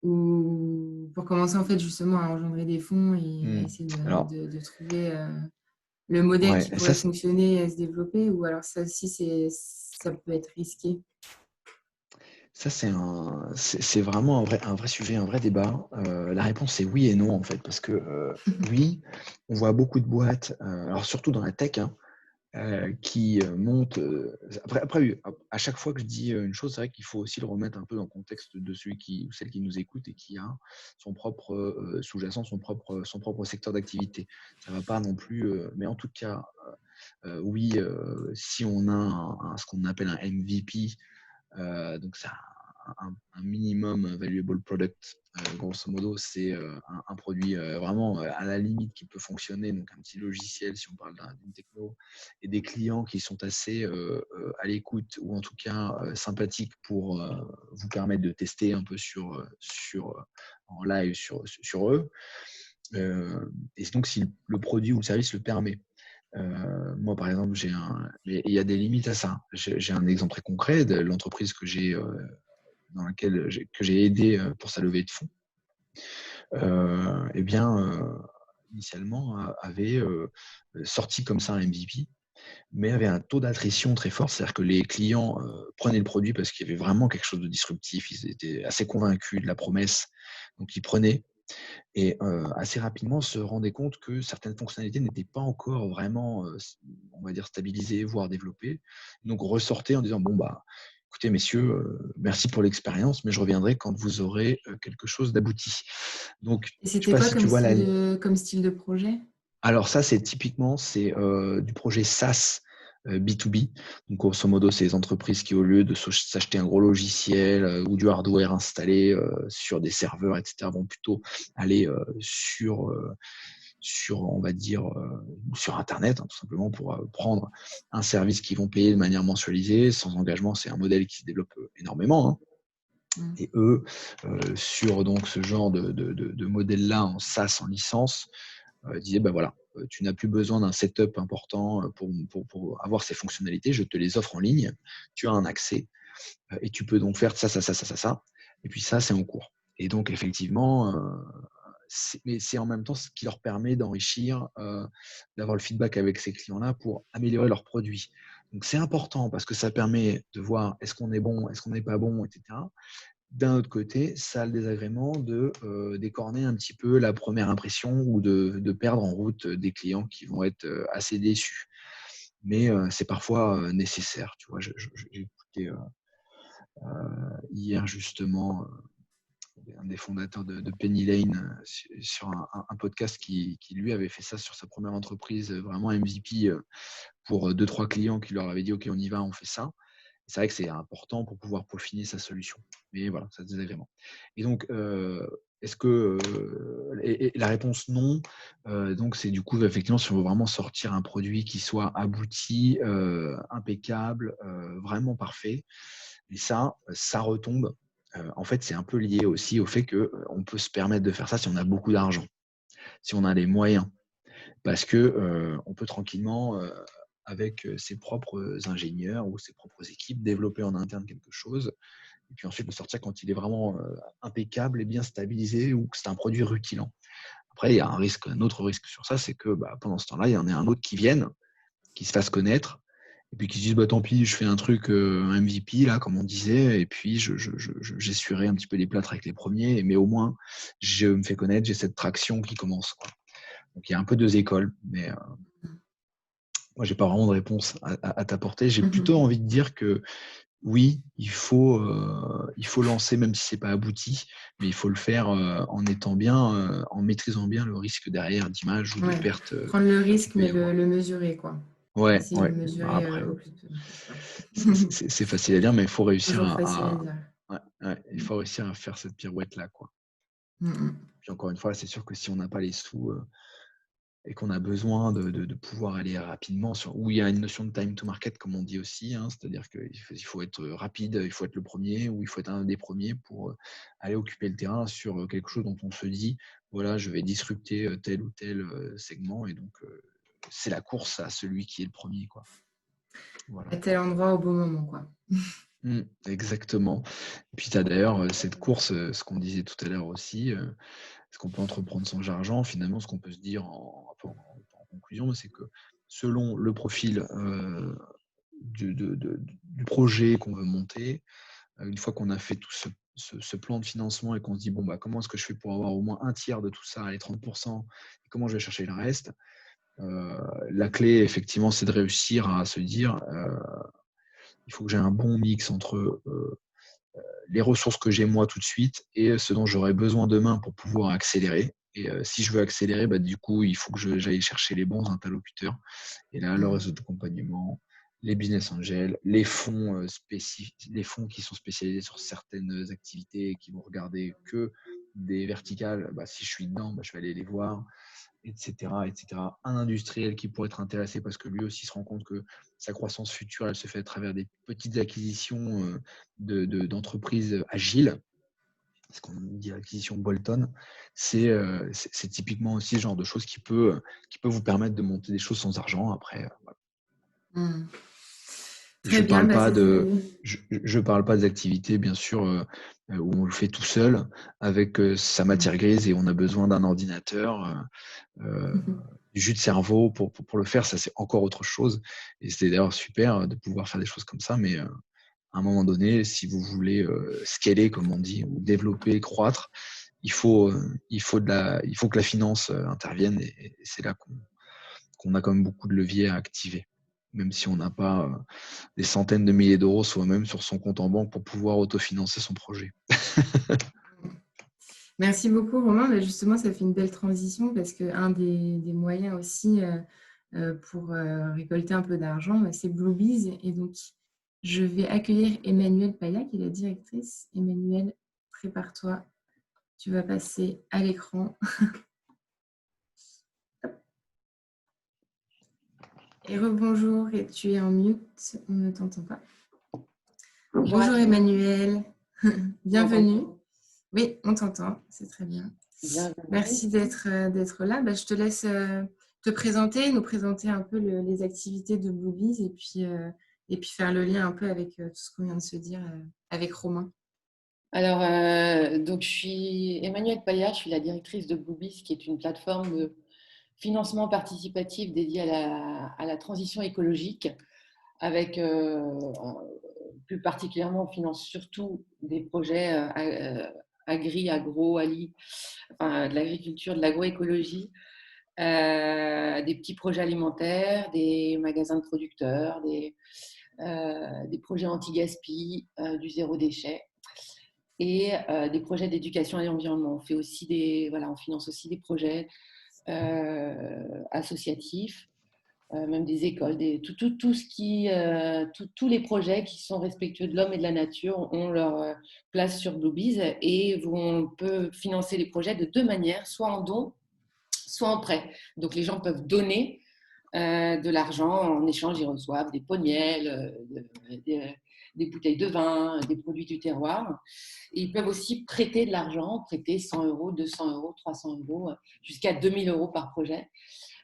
ou pour commencer en fait justement à engendrer des fonds et à essayer Alors, de trouver le modèle ouais, qui pourrait fonctionner et se développer, ou alors ça aussi ça peut être risqué? ça, c'est vraiment un vrai sujet, un vrai débat. La réponse est oui et non, en fait, parce que oui, on voit beaucoup de boîtes, alors surtout dans la tech, hein, qui montent. Après, à chaque fois que je dis une chose, c'est vrai qu'il faut aussi le remettre un peu dans le contexte de celui ou celle qui nous écoute et qui a son propre sous-jacent, son propre secteur d'activité. Ça ne va pas non plus, mais en tout cas, oui, si on a ce qu'on appelle un MVP, donc c'est un minimum valuable product, grosso modo, c'est un produit vraiment à la limite qui peut fonctionner, donc un petit logiciel si on parle d'une techno, et des clients qui sont assez à l'écoute ou en tout cas sympathiques pour vous permettre de tester un peu en live sur eux. Et donc si le produit ou le service le permet. Moi, par exemple, il y a des limites à ça. J'ai un exemple très concret de l'entreprise dans laquelle que j'ai aidé pour sa levée de fonds. Eh bien, initialement, avait sorti comme ça un MVP, mais avait un taux d'attrition très fort. C'est-à-dire que les clients prenaient le produit parce qu'il y avait vraiment quelque chose de disruptif. Ils étaient assez convaincus de la promesse. Donc, ils prenaient. Et assez rapidement, se rendaient compte que certaines fonctionnalités n'étaient pas encore vraiment, on va dire, stabilisées, voire développées. Donc, ressortaient en disant, bon, bah, écoutez, messieurs, merci pour l'expérience, mais je reviendrai quand vous aurez quelque chose d'abouti. Donc, Et je sais c'était pas quoi si tu vois comme style de projet? Alors ça, c'est typiquement du projet SaaS B2B. Donc, grosso modo, c'est les entreprises qui, au lieu de s'acheter un gros logiciel ou du hardware installé sur des serveurs, etc., vont plutôt aller on va dire, sur Internet, hein, tout simplement, pour prendre un service qu'ils vont payer de manière mensualisée, sans engagement. C'est un modèle qui se développe énormément, hein. Et eux, sur donc ce genre de modèle-là en SaaS, en licence, disait bah voilà, tu n'as plus besoin d'un setup important pour avoir ces fonctionnalités, je te les offre en ligne, tu as un accès et tu peux donc faire ça, ça, ça, ça, ça, ça, et puis ça, c'est en cours. Et donc, effectivement, mais c'est en même temps ce qui leur permet d'enrichir, d'avoir le feedback avec ces clients-là pour améliorer leurs produits. Donc, c'est important parce que ça permet de voir est-ce qu'on est bon, est-ce qu'on n'est pas bon, etc. D'un autre côté, ça a le désagrément de d'écorner un petit peu la première impression ou de perdre en route des clients qui vont être assez déçus. Mais c'est parfois nécessaire. Tu vois, j'ai écouté hier justement un des fondateurs de Penny Lane sur un podcast qui, lui, avait fait ça sur sa première entreprise, vraiment MVP pour 2-3 clients qui leur avaient dit OK, on y va, on fait ça. C'est vrai que c'est important pour pouvoir peaufiner sa solution. Mais voilà, ça a des désagréments. Et donc, est-ce que et la réponse non. Donc, c'est du coup, effectivement, si on veut vraiment sortir un produit qui soit abouti, impeccable, vraiment parfait. Et ça retombe. En fait, c'est un peu lié aussi au fait qu'on peut se permettre de faire ça si on a beaucoup d'argent, si on a les moyens. Parce que on peut tranquillement, avec ses propres ingénieurs ou ses propres équipes, développer en interne quelque chose et puis ensuite le sortir quand il est vraiment impeccable et bien stabilisé ou que c'est un produit rutilant. Après, il y a un autre risque sur ça, c'est que pendant ce temps-là, il y en a un autre qui vienne, qui se fasse connaître, et puis qui se disent bah, tant pis, je fais un truc, un MVP, là, comme on disait, et puis j'essuierai un petit peu les plâtres avec les premiers, mais au moins, je me fais connaître, j'ai cette traction qui commence, quoi. Donc il y a un peu deux écoles, mais moi, j'ai pas vraiment de réponse à t'apporter. J'ai plutôt envie de dire que oui, il faut lancer, même si c'est pas abouti, mais il faut le faire en étant bien, en maîtrisant bien le risque derrière d'image ou de Ouais, perte prendre le qu'il risque, peut mais y avoir. le mesurer, quoi. Ouais, Essayer de ouais. le Bah, mesurer après, au plus tôt possible. c'est facile à dire, mais il faut réussir Toujours facile à dire. ouais, ouais, il faut réussir à faire cette pirouette-là, quoi. Mm. Puis encore une fois, c'est sûr que si on n'a pas les sous, et qu'on a besoin de pouvoir aller rapidement où il y a une notion de time to market, comme on dit aussi, hein, c'est-à-dire qu'il faut être rapide, il faut être le premier ou il faut être un des premiers pour aller occuper le terrain sur quelque chose dont on se dit, voilà, je vais disrupter tel ou tel segment, et donc c'est la course à celui qui est le premier, quoi. Voilà. À tel endroit au bon moment, quoi. Exactement. Et puis tu as d'ailleurs cette course, ce qu'on disait tout à l'heure aussi, ce qu'on peut entreprendre sans argent, finalement, ce qu'on peut se dire en conclusion, c'est que selon le profil du projet qu'on veut monter, une fois qu'on a fait tout ce plan de financement et qu'on se dit, bon, bah, comment est-ce que je fais pour avoir au moins un tiers de tout ça, les 30%, et comment je vais chercher le reste, la clé, effectivement, c'est de réussir à se dire, il faut que j'ai un bon mix entre les ressources que j'ai moi tout de suite et ce dont j'aurai besoin demain pour pouvoir accélérer. Et si je veux accélérer, bah, du coup, il faut que j'aille chercher les bons interlocuteurs. Et là, le réseau d'accompagnement, les business angels, les fonds spécifiques, les fonds qui sont spécialisés sur certaines activités et qui vont regarder que des verticales, bah, si je suis dedans, bah, je vais aller les voir, etc., etc. Un industriel qui pourrait être intéressé parce que lui aussi se rend compte que sa croissance future, elle se fait à travers des petites acquisitions d'entreprises agiles. Ce qu'on dit acquisition Bolton, c'est typiquement aussi le genre de choses qui peut vous permettre de monter des choses sans argent. Après, voilà. Mm. Je Très bien, parle bah pas ça de, c'est... je parle pas des activités, bien sûr, où on le fait tout seul avec sa matière grise et on a besoin d'un ordinateur, du jus de cerveau pour le faire. Ça, c'est encore autre chose. Et c'est d'ailleurs super de pouvoir faire des choses comme ça, mais à un moment donné, si vous voulez scaler, comme on dit, ou développer, croître, il faut que la finance intervienne, et c'est là qu'on a quand même beaucoup de leviers à activer, même si on n'a pas des centaines de milliers d'euros soi-même sur son compte en banque pour pouvoir autofinancer son projet. Merci beaucoup, Romain. Mais justement, ça fait une belle transition parce qu'un des moyens aussi pour récolter un peu d'argent, c'est Bluebees. Et donc, je vais accueillir Emmanuelle Paya, qui est la directrice. Emmanuelle, prépare-toi. Tu vas passer à l'écran. Et rebonjour, et tu es en mute. On ne t'entend pas. Bonjour Emmanuelle. Bienvenue. Oui, on t'entend. C'est très bien. Merci d'être là. Bah, je te laisse te présenter, nous présenter un peu les activités de Bluebees et puis faire le lien un peu avec tout ce qu'on vient de se dire avec Romain. Alors, donc je suis Emmanuelle Paya, je suis la directrice de Bluebees, qui est une plateforme de financement participatif dédiée à la transition écologique, avec plus particulièrement, on finance surtout des projets agro, ali, enfin, de l'agriculture, de l'agroécologie, des petits projets alimentaires, des magasins de producteurs, des projets anti-gaspi, du zéro déchet et des projets d'éducation et environnement. On fait aussi on finance aussi des projets associatifs, même des écoles, tous les projets qui sont respectueux de l'homme et de la nature ont leur place sur Bluebees, et on peut financer les projets de deux manières, soit en don, soit en prêt. Donc les gens peuvent donner de l'argent, en échange ils reçoivent des pots de miel, des bouteilles de vin, des produits du terroir. Et ils peuvent aussi prêter de l'argent, prêter 100 euros, 200 euros, 300 euros, jusqu'à 2000 euros par projet.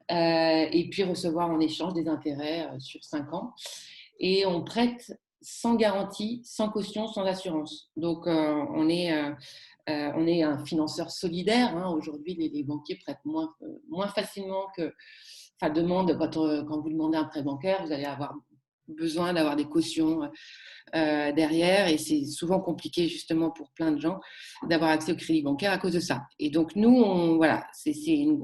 Et puis recevoir en échange des intérêts sur 5 ans. Et on prête sans garantie, sans caution, sans assurance. Donc, on est un financeur solidaire. Hein. Aujourd'hui, les banquiers prêtent moins facilement que... Enfin, quand vous demandez un prêt bancaire, vous allez avoir besoin d'avoir des cautions derrière, et c'est souvent compliqué justement pour plein de gens d'avoir accès au crédit bancaire à cause de ça. Et donc nous, voilà, c'est une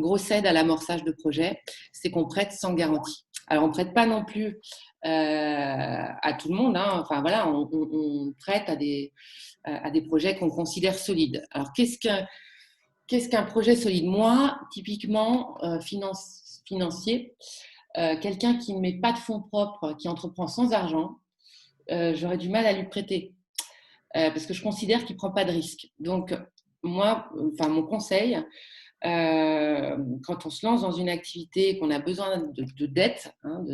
grosse aide à l'amorçage de projet, c'est qu'on prête sans garantie. Alors on prête pas non plus à tout le monde, hein. Enfin voilà, on prête à des projets qu'on considère solides. Alors qu'est-ce qu'un projet solide? Moi, typiquement financier, quelqu'un qui ne met pas de fonds propres, qui entreprend sans argent, j'aurais du mal à lui prêter parce que je considère qu'il ne prend pas de risque. Donc, moi, mon conseil, quand on se lance dans une activité, qu'on a besoin de dette, hein,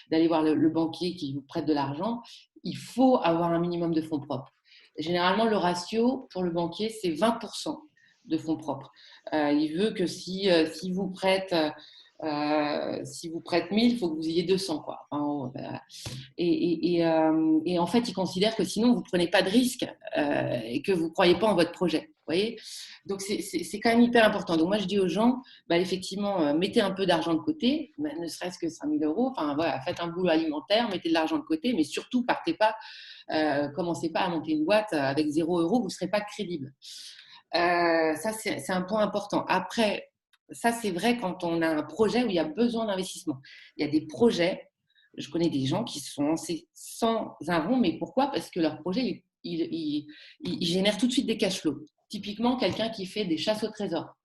d'aller voir le banquier qui vous prête de l'argent, il faut avoir un minimum de fonds propres. Généralement, le ratio pour le banquier, c'est 20% de fonds propres. Il veut que si vous prête 1000, il faut que vous ayez 200, quoi. Enfin, et en fait, il considère que sinon, vous ne prenez pas de risque et que vous ne croyez pas en votre projet. Vous voyez? Donc, c'est quand même hyper important. Donc, moi, je dis aux gens, effectivement, mettez un peu d'argent de côté, ne serait-ce que 5 000 euros. Enfin, voilà, faites un boulot alimentaire, mettez de l'argent de côté, mais surtout, partez pas, commencez pas à monter une boîte avec 0 euros, vous ne serez pas crédible. Ça, c'est un point important. Après, ça, c'est vrai quand on a un projet où il y a besoin d'investissement. Il y a des projets, je connais des gens qui se sont lancés sans un rond, mais pourquoi? Parce que leur projet, il génère tout de suite des cash flows. Typiquement, quelqu'un qui fait des chasses au trésor.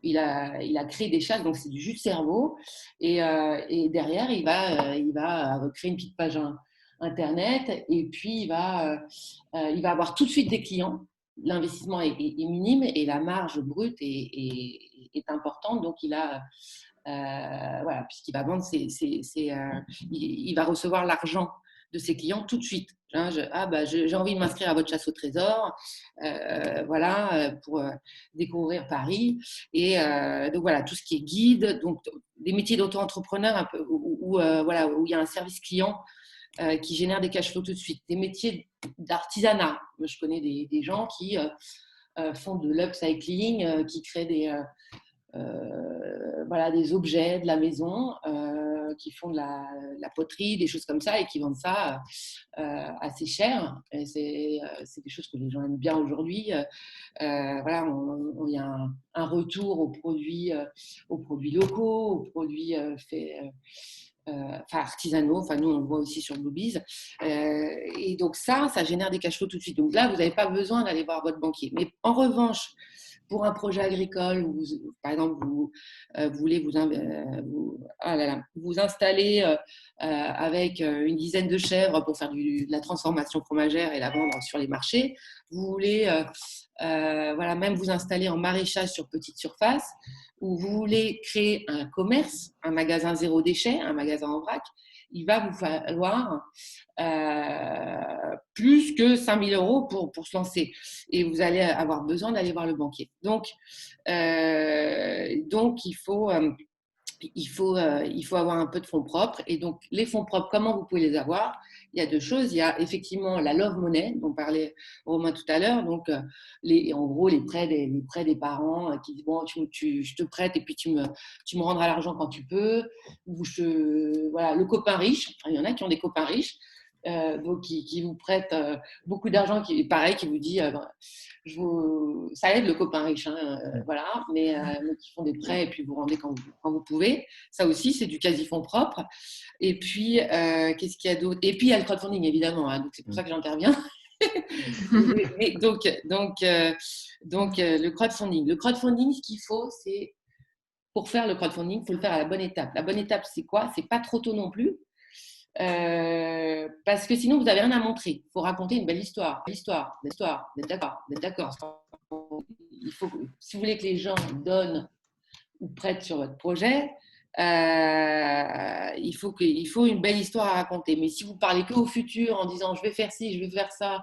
Il a créé des chasses, donc c'est du jus de cerveau. Et derrière, il va créer une petite page Internet, et puis il va avoir tout de suite des clients. L'investissement est minime et la marge brute est importante. Donc, il a, voilà, puisqu'il va vendre, il va recevoir l'argent de ses clients tout de suite. Hein, j'ai envie de m'inscrire à votre chasse au trésor, voilà, pour découvrir Paris. Et donc voilà, tout ce qui est guide, donc des métiers d'auto-entrepreneur un peu, voilà, où il y a un service client qui génèrent des cash flows tout de suite. Des métiers d'artisanat. Je connais des gens qui font de l'upcycling, qui créent des objets de la maison, qui font de la poterie, des choses comme ça, et qui vendent ça assez cher. Et c'est des choses que les gens aiment bien aujourd'hui. Voilà, il y a un retour aux produits locaux, aux produits faits. Artisanaux, nous on le voit aussi sur Bluebees, et donc ça génère des cash flows tout de suite. Donc là, vous n'avez pas besoin d'aller voir votre banquier. Mais en revanche, pour un projet agricole, où par exemple vous voulez vous installer avec une dizaine de chèvres pour faire de la transformation fromagère et la vendre sur les marchés, vous voulez même vous installer en maraîchage sur petite surface, ou vous voulez créer un commerce, un magasin zéro déchet, un magasin en vrac, il va vous falloir plus que 5 000 euros pour se lancer. Et vous allez avoir besoin d'aller voir le banquier. Donc il faut avoir un peu de fonds propres. Et donc, les fonds propres, comment vous pouvez les avoir? Il y a deux choses. Il y a effectivement la love money, dont parlait Romain tout à l'heure. Donc, en gros, les prêts des parents qui disent, bon, je te prête et puis tu me rendras l'argent quand tu peux. Ou voilà, le copain riche. Il y en a qui ont des copains riches. Donc qui vous prêtent beaucoup d'argent, qui vous dit ça aide le copain riche, hein, voilà, mais qui font des prêts et puis vous rendez quand vous pouvez. Ça aussi, c'est du quasi-fonds propre. Et puis qu'est-ce qu'il y a d'autre? Et puis il y a le crowdfunding, évidemment, hein, donc c'est pour ça que j'interviens. Mais donc le crowdfunding, ce qu'il faut, c'est, pour faire le crowdfunding, il faut le faire à la bonne étape. La bonne étape, c'est quoi? C'est pas trop tôt non plus. Parce que sinon vous n'avez rien à montrer. Il faut raconter une belle histoire. Vous êtes d'accord. Il faut, si vous voulez que les gens donnent ou prêtent sur votre projet, il faut une belle histoire à raconter. Mais si vous parlez que au futur en disant je vais faire ci, je vais faire ça,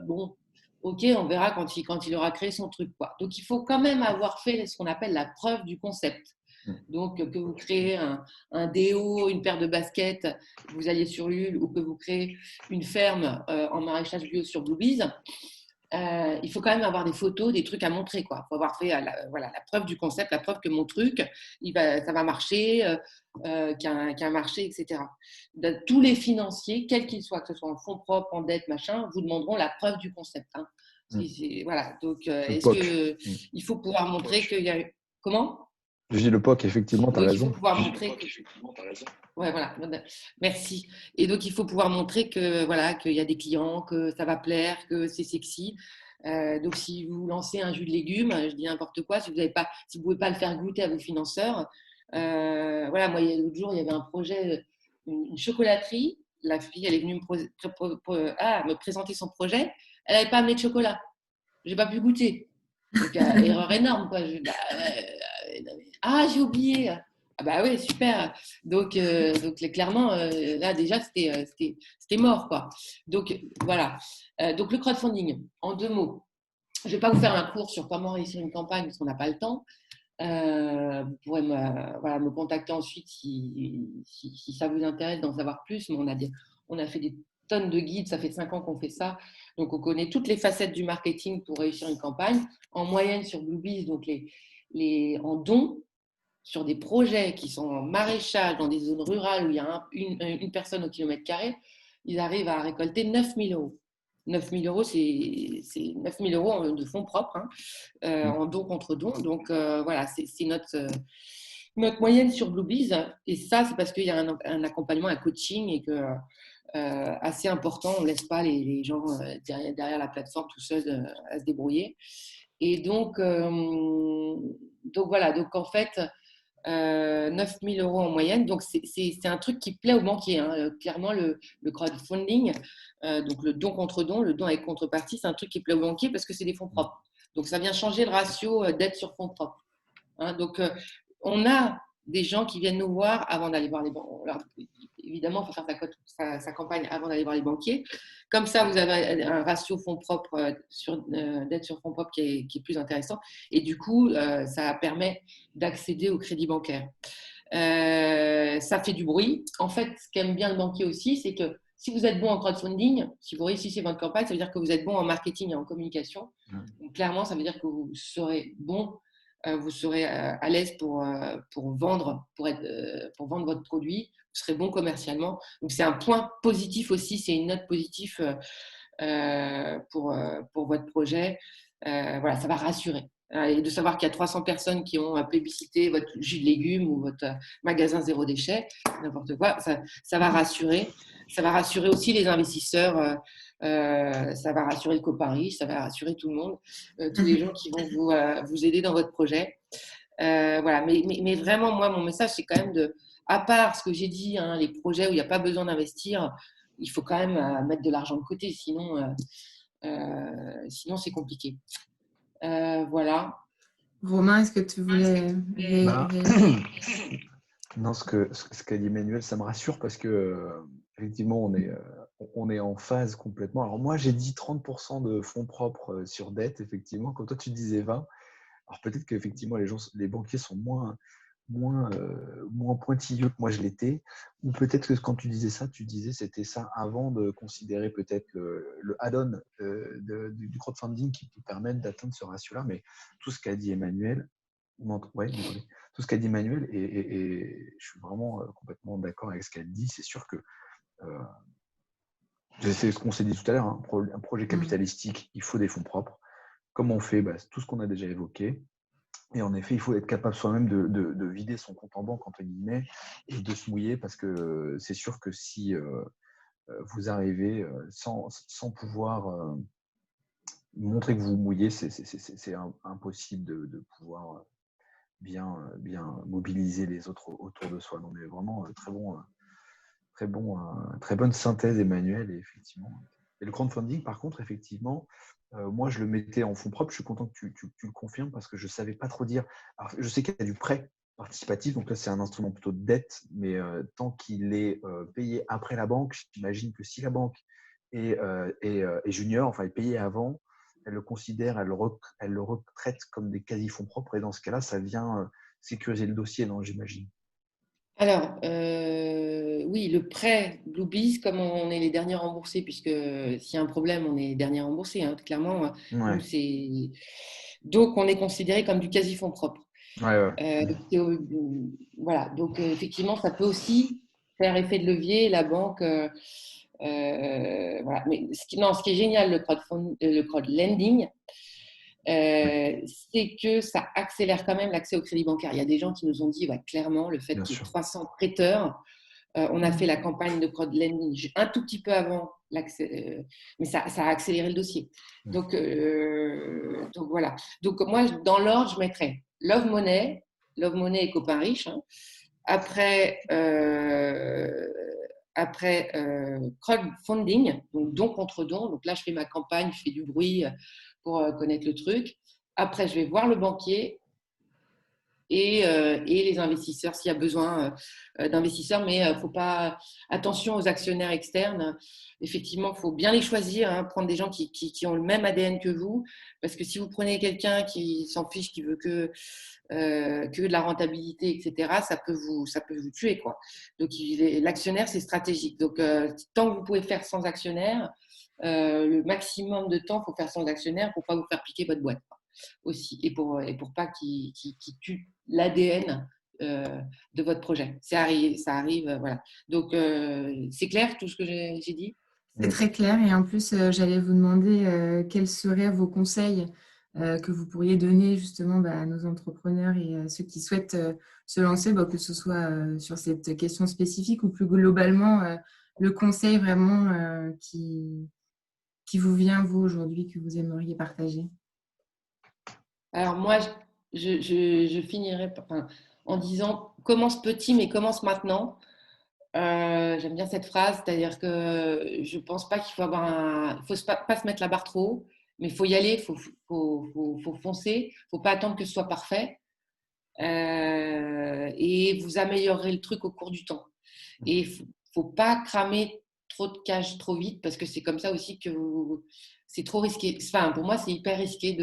bon, ok, on verra quand il aura créé son truc, quoi. Donc il faut quand même avoir fait ce qu'on appelle la preuve du concept. Donc, que vous créez un déo, une paire de baskets, vous alliez sur Ulule, ou que vous créez une ferme en maraîchage bio sur Bluebees, il faut quand même avoir des photos, des trucs à montrer, quoi. Il faut avoir fait voilà, la preuve du concept, la preuve que mon truc, ça va marcher, qu'il y a un marché, etc. Tous les financiers, quels qu'ils soient, que ce soit en fonds propres, en dette, machin, vous demanderont la preuve du concept. Hein. Voilà. Donc, Le est-ce POC. qu'il faut pouvoir montrer qu'il y a… Comment ? Je dis le POC, effectivement, tu as Donc, il faut raison. pouvoir montrer que… Ouais, voilà. Merci. Et donc, il faut pouvoir montrer que voilà, qu'il y a des clients, que ça va plaire, que c'est sexy. Donc, si vous lancez un jus de légumes, je dis n'importe quoi, si vous ne pouvez pas le faire goûter à vos financeurs, voilà, moi, l'autre jour, il y avait un projet, une chocolaterie. La fille, elle est venue me présenter son projet. Elle n'avait pas amené de chocolat. Je n'ai pas pu goûter. Donc, erreur énorme, quoi. J'ai oublié. Ah bah oui, super. Donc clairement, là déjà, c'était mort, quoi. Donc voilà. Donc le crowdfunding, en 2 mots. Je ne vais pas vous faire un cours sur comment réussir une campagne parce qu'on n'a pas le temps. Vous pourrez me contacter ensuite si ça vous intéresse d'en savoir plus. Mais on a fait des tonnes de guides, ça fait 5 ans qu'on fait ça. Donc, on connaît toutes les facettes du marketing pour réussir une campagne. En moyenne, sur Bluebees, donc en dons, sur des projets qui sont en maraîchage, dans des zones rurales où il y a une personne au kilomètre carré, ils arrivent à récolter 9 000 euros. 9 000 euros, c'est 9 000 euros de fonds propres, hein, en don contre don. Donc, voilà, c'est notre moyenne sur Bluebees. Et ça, c'est parce qu'il y a un accompagnement, un coaching et que assez important. On ne laisse pas les gens derrière la plateforme tout seuls à se débrouiller. Et donc voilà. Donc, en fait, 9 000 euros en moyenne. Donc, c'est un truc qui plaît aux banquiers. Hein. Clairement, le crowdfunding, donc le don contre don, le don avec contrepartie, c'est un truc qui plaît aux banquiers parce que c'est des fonds propres. Donc, ça vient changer le ratio dette sur fonds propres. Hein. Donc, on a des gens qui viennent nous voir avant d'aller voir les banques. Évidemment, il faut faire sa campagne avant d'aller voir les banquiers. Comme ça, vous avez un ratio fonds propres dette sur fonds propres qui est plus intéressant. Et du coup, ça permet d'accéder au crédit bancaire. Ça fait du bruit. En fait, ce qu'aime bien le banquier aussi, c'est que si vous êtes bon en crowdfunding, si vous réussissez votre campagne, ça veut dire que vous être bon en marketing et en communication. Donc, clairement, ça veut dire que vous serez bon, vous serez à l'aise pour vendre, pour vendre votre produit. Vous serez bon commercialement. Donc, c'est un point positif aussi, c'est une note positive pour votre projet. Voilà, ça va rassurer. Et de savoir qu'il y a 300 personnes qui ont plébiscité votre jus de légumes ou votre magasin zéro déchet, n'importe quoi, ça va rassurer. Ça va rassurer aussi les investisseurs, ça va rassurer le copain riche, ça va rassurer tout le monde, tous les gens qui vont vous aider dans votre projet. Voilà. Mais vraiment, moi, mon message, c'est quand même à part ce que j'ai dit, hein, les projets où il n'y a pas besoin d'investir, il faut quand même mettre de l'argent de côté, sinon c'est compliqué. Voilà. Romain, est-ce que tu voulais Non, ce qu'a dit Emmanuel, ça me rassure parce que effectivement, on est en phase complètement. Alors moi, j'ai dit 30% de fonds propres sur dette, effectivement. Quand toi, tu disais 20, alors peut-être qu'effectivement, les banquiers sont moins pointilleux que moi je l'étais, ou peut-être que quand tu disais ça, c'était ça avant de considérer peut-être le add-on du crowdfunding qui peut permettre d'atteindre ce ratio-là. Mais tout ce qu'a dit Emmanuel, tout ce qu'a dit Emmanuel, et je suis vraiment complètement d'accord avec ce qu'elle dit. C'est sûr que c'est ce qu'on s'est dit tout à l'heure, hein, un projet capitalistique, il faut des fonds propres. Comment on fait? Tout ce qu'on a déjà évoqué. Et en effet, il faut être capable soi-même de vider son compte en banque, entre guillemets, et de se mouiller, parce que c'est sûr que si vous arrivez sans pouvoir montrer que vous vous mouillez, c'est impossible de pouvoir bien mobiliser les autres autour de soi. Donc, mais vraiment très bonne synthèse, Emmanuel, et effectivement. Et le crowdfunding, par contre, effectivement, moi, je le mettais en fonds propres. Je suis content que tu le confirmes parce que je ne savais pas trop dire. Alors, je sais qu'il y a du prêt participatif, donc là, c'est un instrument plutôt de dette, mais tant qu'il est payé après la banque, j'imagine que si la banque est junior, enfin, est payée avant, elle le considère, elle le retraite comme des quasi-fonds propres, et dans ce cas-là, ça vient sécuriser le dossier, non, j'imagine. Alors, oui, le prêt Bluebees, comme on est les derniers remboursés, puisque s'il y a un problème, on est les derniers remboursés, hein, clairement. Nous, Ouais, c'est... Donc, on est considéré comme du quasi-fonds propre. ouais, ouais. Euh, c'est au- voilà, donc effectivement, ça peut aussi faire effet de levier, la banque. Voilà. Mais non, ce qui est génial, le crowdlending, Ouais, c'est que ça accélère quand même l'accès au crédit bancaire. Il y a des gens qui nous ont dit clairement le fait bien qu'il y ait sûr. 300 prêteurs. On a fait Mm. la campagne de crowdlending un tout petit peu avant l'accès, mais ça a accéléré le dossier. Mm. Donc voilà. Donc moi, dans l'ordre, je mettrais Love Money et Copain Riche. Hein. Après, crowdfunding, donc don contre don. Donc là, je fais ma campagne, je fais du bruit pour connaître le truc. Après, je vais voir le banquier et les investisseurs s'il y a besoin d'investisseurs. Mais faut pas attention aux actionnaires externes. Effectivement, il faut bien les choisir, hein, prendre des gens qui ont le même ADN que vous, parce que si vous prenez quelqu'un qui s'en fiche, qui veut que de la rentabilité, etc., ça peut vous tuer, quoi. Donc l'actionnaire, c'est stratégique. Donc tant que vous pouvez faire sans actionnaire, le maximum de temps, il faut faire sans actionnaire pour pas vous faire piquer votre boîte aussi, et pour pas qu'il tue l'ADN de votre projet. Ça arrive, voilà. Donc, c'est clair tout ce que j'ai dit? C'est Mm. très clair et en plus, j'allais vous demander quels seraient vos conseils que vous pourriez donner justement à nos entrepreneurs et ceux qui souhaitent se lancer, que ce soit sur cette question spécifique ou plus globalement, le conseil vraiment qui vous vient, vous, aujourd'hui, que vous aimeriez partager. Alors, moi, je finirai en disant commence petit, mais commence maintenant. J'aime bien cette phrase, c'est-à-dire que je pense pas qu'il faut faut pas se mettre la barre trop haut, mais il faut y aller, faut foncer, faut pas attendre que ce soit parfait. Et vous améliorerez le truc au cours du temps. Et il ne faut pas cramer trop de cash trop vite parce que c'est comme ça aussi que c'est trop risqué. Enfin, pour moi, c'est hyper risqué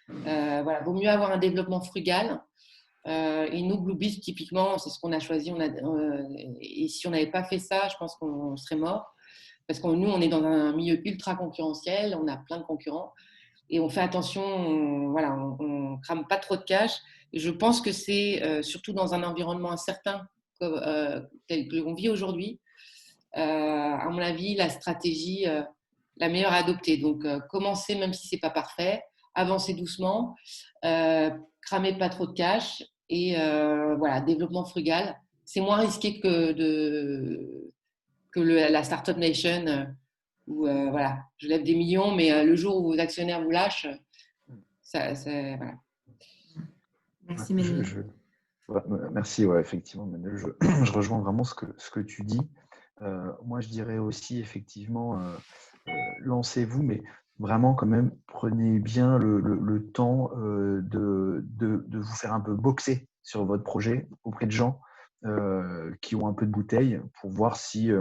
voilà, vaut mieux avoir un développement frugal. Et nous, Bluebees, typiquement, c'est ce qu'on a choisi. Et si on n'avait pas fait ça, je pense qu'on serait mort. Parce que nous, on est dans un milieu ultra concurrentiel, on a plein de concurrents et on fait attention, voilà, on crame pas trop de cash. Et je pense que c'est surtout dans un environnement incertain tel que l'on vit aujourd'hui, à mon avis, la stratégie la meilleure à adopter. Donc, commencer même si c'est pas parfait, avancer doucement, cramer pas trop de cash et voilà, développement frugal. C'est moins risqué que la Startup Nation où voilà, je lève des millions, mais le jour où vos actionnaires vous lâchent, voilà. Ouais, Merci, Manuel. ouais, merci, ouais, effectivement, Manuel, je rejoins vraiment ce que tu dis. Moi, je dirais aussi, effectivement, lancez-vous, mais vraiment, quand même, prenez bien le temps de vous faire un peu boxer sur votre projet auprès de gens qui ont un peu de bouteille pour voir s'il y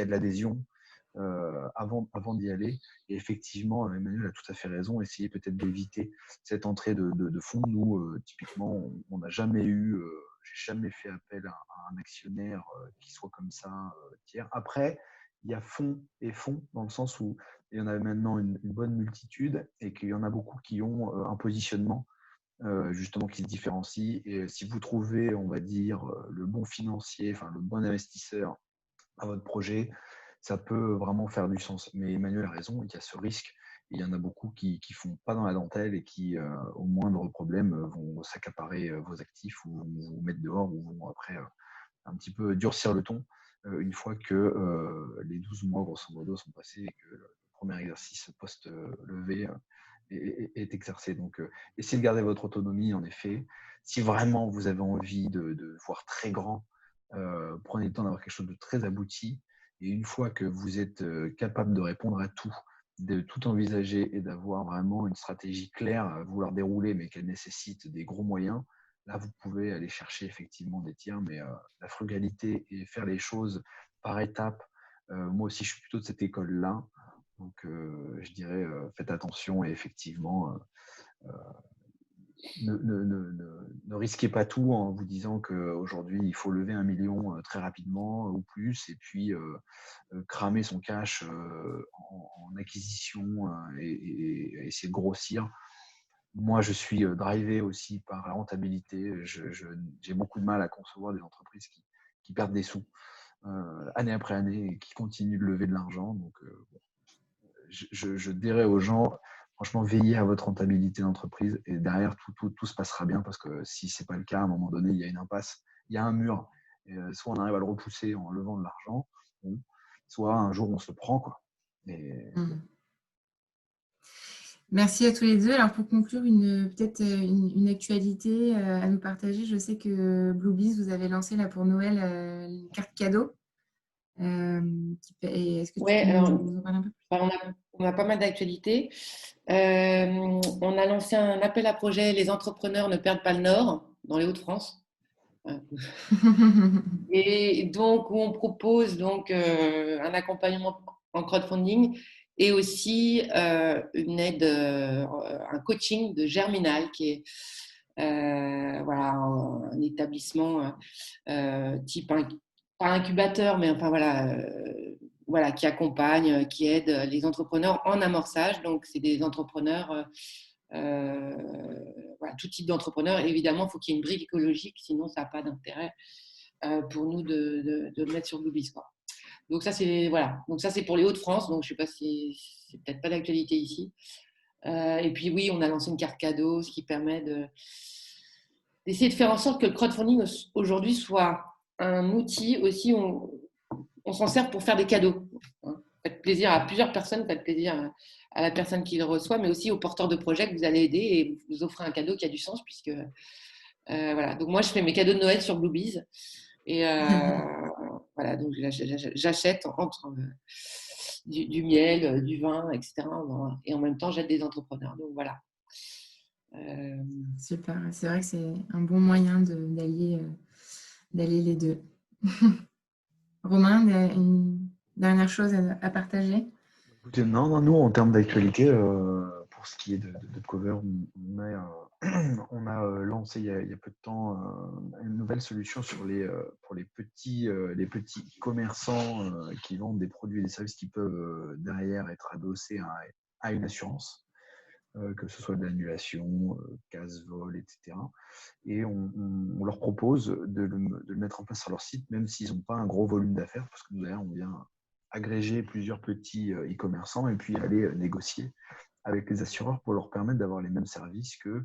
a de l'adhésion avant d'y aller. Et effectivement, Emmanuel a tout à fait raison. Essayez peut-être d'éviter cette entrée de fonds. Nous, typiquement, on n'a jamais eu, j'ai jamais fait appel à un actionnaire qui soit comme ça tiers. Après, il y a fonds et fonds dans le sens où il y en a maintenant une bonne multitude et qu'il y en a beaucoup qui ont un positionnement justement qui se différencie. Et si vous trouvez, on va dire, le bon financier, enfin le bon investisseur à votre projet, ça peut vraiment faire du sens. Mais Emmanuel a raison, il y a ce risque. Il y en a beaucoup qui ne font pas dans la dentelle et qui, au moindre problème, vont s'accaparer vos actifs ou vont vous mettre dehors ou vont après un petit peu durcir le ton une fois que les 12 mois, grosso modo, sont passés et que le premier exercice post-levé est exercé. Donc, essayez de garder votre autonomie, en effet. Si vraiment vous avez envie de voir très grand, prenez le temps d'avoir quelque chose de très abouti. Et une fois que vous êtes capable de répondre à tout, de tout envisager et d'avoir vraiment une stratégie claire à vouloir dérouler, mais qu'elle nécessite des gros moyens, là, vous pouvez aller chercher effectivement des tiers, mais la frugalité et faire les choses par étapes, moi aussi, je suis plutôt de cette école-là. Donc, je dirais, faites attention et effectivement, ne risquez pas tout en vous disant qu'aujourd'hui, il faut lever 1 million très rapidement ou plus, et puis cramer son cash en acquisition et essayer de grossir. Moi, je suis drivé aussi par la rentabilité. J'ai beaucoup de mal à concevoir des entreprises qui perdent des sous année après année et qui continuent de lever de l'argent. Donc, je dirais aux gens, franchement, veillez à votre rentabilité d'entreprise et derrière, tout se passera bien, parce que si ce n'est pas le cas, à un moment donné, il y a une impasse, il y a un mur. Et, soit on arrive à le repousser en levant de l'argent, bon, soit un jour on se le prend, quoi. Et... Merci à tous les deux. Alors, pour conclure, peut-être une actualité à nous partager. Je sais que Bluebees, vous avez lancé là pour Noël une carte cadeau. Est-ce que tu peux nous en parler un peu plus? On a pas mal d'actualités. On a lancé un appel à projet « Les entrepreneurs ne perdent pas le Nord » dans les Hauts-de-France. Et donc, où on propose donc, un accompagnement en crowdfunding et aussi une aide, un coaching de Germinal, qui est voilà, un établissement type, pas incubateur, mais enfin voilà, qui accompagne, qui aide les entrepreneurs en amorçage. Donc, c'est des entrepreneurs, voilà, tout type d'entrepreneurs. Évidemment, il faut qu'il y ait une brique écologique, sinon ça n'a pas d'intérêt pour nous de le mettre sur Bluebees, quoi. Donc ça, c'est voilà. Donc ça, c'est pour les Hauts-de-France. Donc je sais pas si c'est peut-être pas d'actualité ici. Et puis oui, on a lancé une carte cadeau, ce qui permet d'essayer de faire en sorte que le crowdfunding aujourd'hui soit un outil aussi. On s'en sert pour faire des cadeaux. Faites plaisir à plusieurs personnes, faites plaisir à la personne qui le reçoit, mais aussi aux porteurs de projets que vous allez aider, et vous offrez un cadeau qui a du sens, puisque voilà. Donc moi, je fais mes cadeaux de Noël sur Bluebees. Et voilà, donc j'achète entre du miel, du vin, etc. Et en même temps, j'aide des entrepreneurs. Donc voilà. Super, c'est vrai que c'est un bon moyen d'allier les deux. Romain, une dernière chose à partager? Écoutez, non, nous, en termes d'actualité, pour ce qui est de Cover, on a lancé il y a peu de temps une nouvelle solution pour les petits commerçants qui vendent des produits et des services qui peuvent derrière être adossés à une assurance, que ce soit de l'annulation, casse-vol, etc. Et on leur propose de le mettre en place sur leur site, même s'ils n'ont pas un gros volume d'affaires, parce que derrière, on vient agréger plusieurs petits e-commerçants et puis aller négocier avec les assureurs pour leur permettre d'avoir les mêmes services que,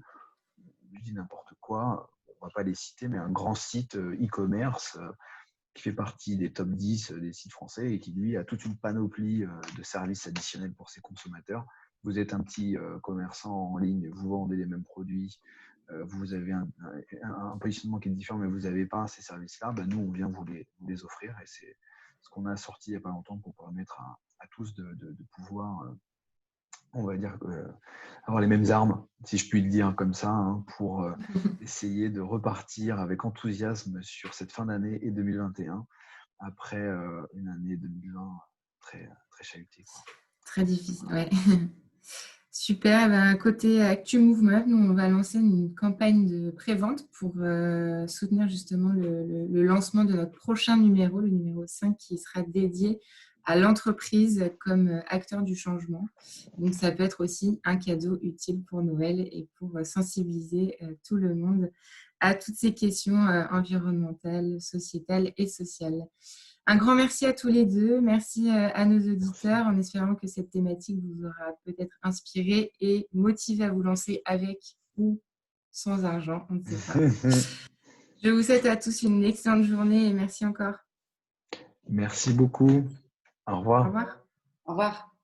je dis n'importe quoi, on ne va pas les citer, mais un grand site e-commerce qui fait partie des top 10 des sites français et qui, lui, a toute une panoplie de services additionnels pour ses consommateurs. Vous êtes un petit commerçant en ligne, vous vendez les mêmes produits, vous avez un positionnement qui est différent, mais vous n'avez pas ces services-là, nous, on vient vous les offrir, et c'est ce qu'on a sorti il n'y a pas longtemps pour permettre à tous de pouvoir, on va dire, avoir les mêmes armes, si je puis le dire comme ça, pour essayer de repartir avec enthousiasme sur cette fin d'année et 2021, après une année 2020 très, très chahutée, quoi. Très difficile, ouais. Super. Côté Actu Movement, nous, on va lancer une campagne de pré-vente pour soutenir justement le lancement de notre prochain numéro, le numéro 5, qui sera dédié à l'entreprise comme acteur du changement. Donc, ça peut être aussi un cadeau utile pour Noël et pour sensibiliser tout le monde à toutes ces questions environnementales, sociétales et sociales. Un grand merci à tous les deux. Merci à nos auditeurs, en espérant que cette thématique vous aura peut-être inspiré et motivé à vous lancer avec ou sans argent, on ne sait pas. Je vous souhaite à tous une excellente journée et merci encore. Merci beaucoup. Au revoir. Au revoir. Au revoir.